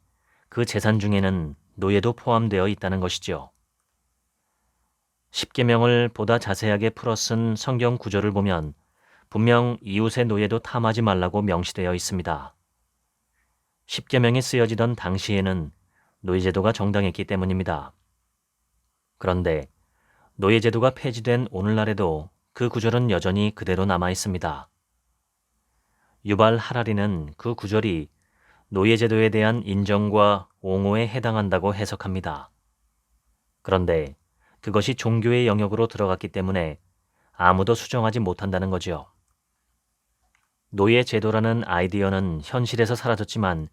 그 재산 중에는 노예도 포함되어 있다는 것이죠. 10계명을 보다 자세하게 풀어 쓴 성경 구절을 보면 분명 이웃의 노예도 탐하지 말라고 명시되어 있습니다. 10계명이 쓰여지던 당시에는 노예제도가 정당했기 때문입니다. 그런데 노예제도가 폐지된 오늘날에도 그 구절은 여전히 그대로 남아 있습니다. 유발 하라리는 그 구절이 노예제도에 대한 인정과 옹호에 해당한다고 해석합니다. 그런데 그것이 종교의 영역으로 들어갔기 때문에 아무도 수정하지 못한다는 거죠. 노예제도라는 아이디어는 현실에서 사라졌지만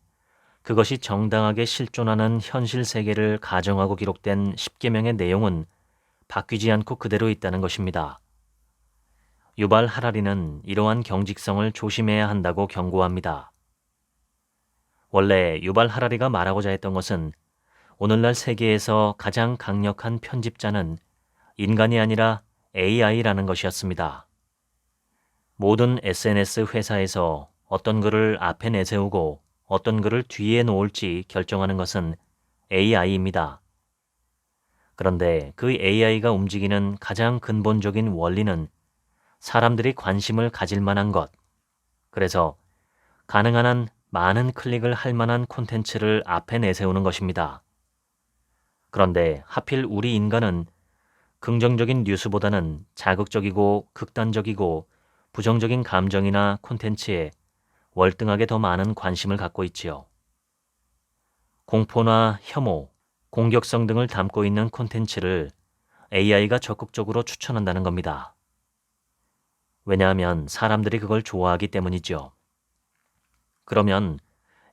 그것이 정당하게 실존하는 현실 세계를 가정하고 기록된 10계명의 내용은 바뀌지 않고 그대로 있다는 것입니다. 유발 하라리는 이러한 경직성을 조심해야 한다고 경고합니다. 원래 유발 하라리가 말하고자 했던 것은 오늘날 세계에서 가장 강력한 편집자는 인간이 아니라 AI라는 것이었습니다. 모든 SNS 회사에서 어떤 글을 앞에 내세우고 어떤 글을 뒤에 놓을지 결정하는 것은 AI입니다. 그런데 그 AI가 움직이는 가장 근본적인 원리는 사람들이 관심을 가질 만한 것, 그래서 가능한 한 많은 클릭을 할 만한 콘텐츠를 앞에 내세우는 것입니다. 그런데 하필 우리 인간은 긍정적인 뉴스보다는 자극적이고 극단적이고 부정적인 감정이나 콘텐츠에 월등하게 더 많은 관심을 갖고 있지요. 공포나 혐오, 공격성 등을 담고 있는 콘텐츠를 AI가 적극적으로 추천한다는 겁니다. 왜냐하면 사람들이 그걸 좋아하기 때문이죠. 그러면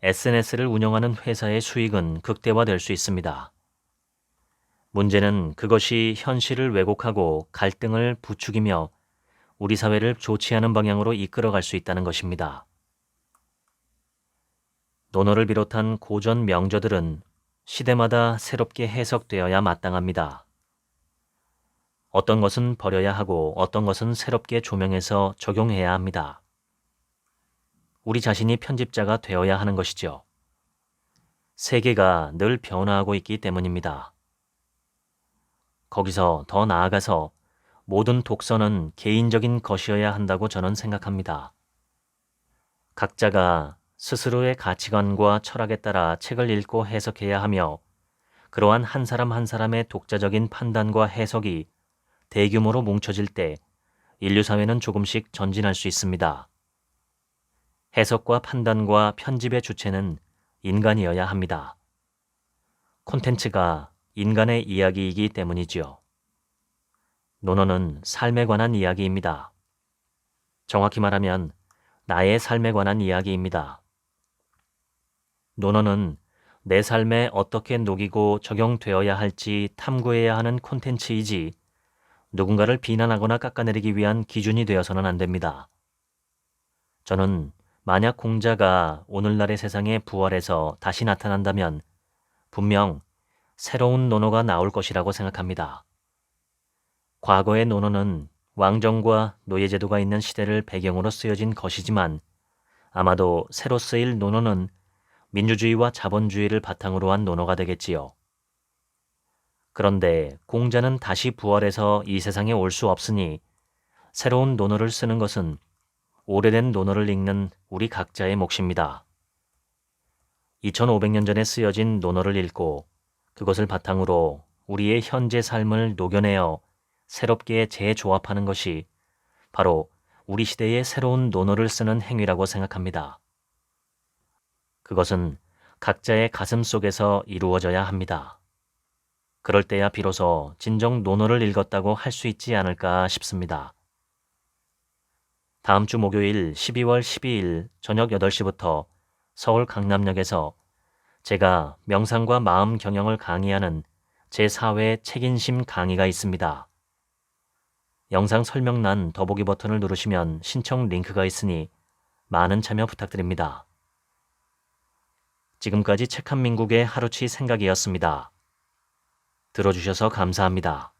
SNS를 운영하는 회사의 수익은 극대화될 수 있습니다. 문제는 그것이 현실을 왜곡하고 갈등을 부추기며 우리 사회를 좋지 않은 방향으로 이끌어갈 수 있다는 것입니다. 논어를 비롯한 고전 명저들은 시대마다 새롭게 해석되어야 마땅합니다. 어떤 것은 버려야 하고 어떤 것은 새롭게 조명해서 적용해야 합니다. 우리 자신이 편집자가 되어야 하는 것이죠. 세계가 늘 변화하고 있기 때문입니다. 거기서 더 나아가서 모든 독서는 개인적인 것이어야 한다고 저는 생각합니다. 각자가 스스로의 가치관과 철학에 따라 책을 읽고 해석해야 하며 그러한 한 사람 한 사람의 독자적인 판단과 해석이 대규모로 뭉쳐질 때 인류 사회는 조금씩 전진할 수 있습니다. 해석과 판단과 편집의 주체는 인간이어야 합니다. 콘텐츠가 인간의 이야기이기 때문이지요. 논어는 삶에 관한 이야기입니다. 정확히 말하면 나의 삶에 관한 이야기입니다. 논어는 내 삶에 어떻게 녹이고 적용되어야 할지 탐구해야 하는 콘텐츠이지 누군가를 비난하거나 깎아내리기 위한 기준이 되어서는 안 됩니다. 저는 만약 공자가 오늘날의 세상에 부활해서 다시 나타난다면 분명 새로운 논어가 나올 것이라고 생각합니다. 과거의 논어는 왕정과 노예제도가 있는 시대를 배경으로 쓰여진 것이지만 아마도 새로 쓰일 논어는 민주주의와 자본주의를 바탕으로 한 논어가 되겠지요. 그런데 공자는 다시 부활해서 이 세상에 올 수 없으니 새로운 논어를 쓰는 것은 오래된 논어를 읽는 우리 각자의 몫입니다. 2500년 전에 쓰여진 논어를 읽고 그것을 바탕으로 우리의 현재 삶을 녹여내어 새롭게 재조합하는 것이 바로 우리 시대의 새로운 논어를 쓰는 행위라고 생각합니다. 그것은 각자의 가슴 속에서 이루어져야 합니다. 그럴 때야 비로소 진정 논어를 읽었다고 할 수 있지 않을까 싶습니다. 다음 주 목요일 12월 12일 저녁 8시부터 서울 강남역에서 제가 명상과 마음 경영을 강의하는 제4회 책인심 강의가 있습니다. 영상 설명란 더보기 버튼을 누르시면 신청 링크가 있으니 많은 참여 부탁드립니다. 지금까지 책 한 민국의 하루치 생각이었습니다. 들어주셔서 감사합니다.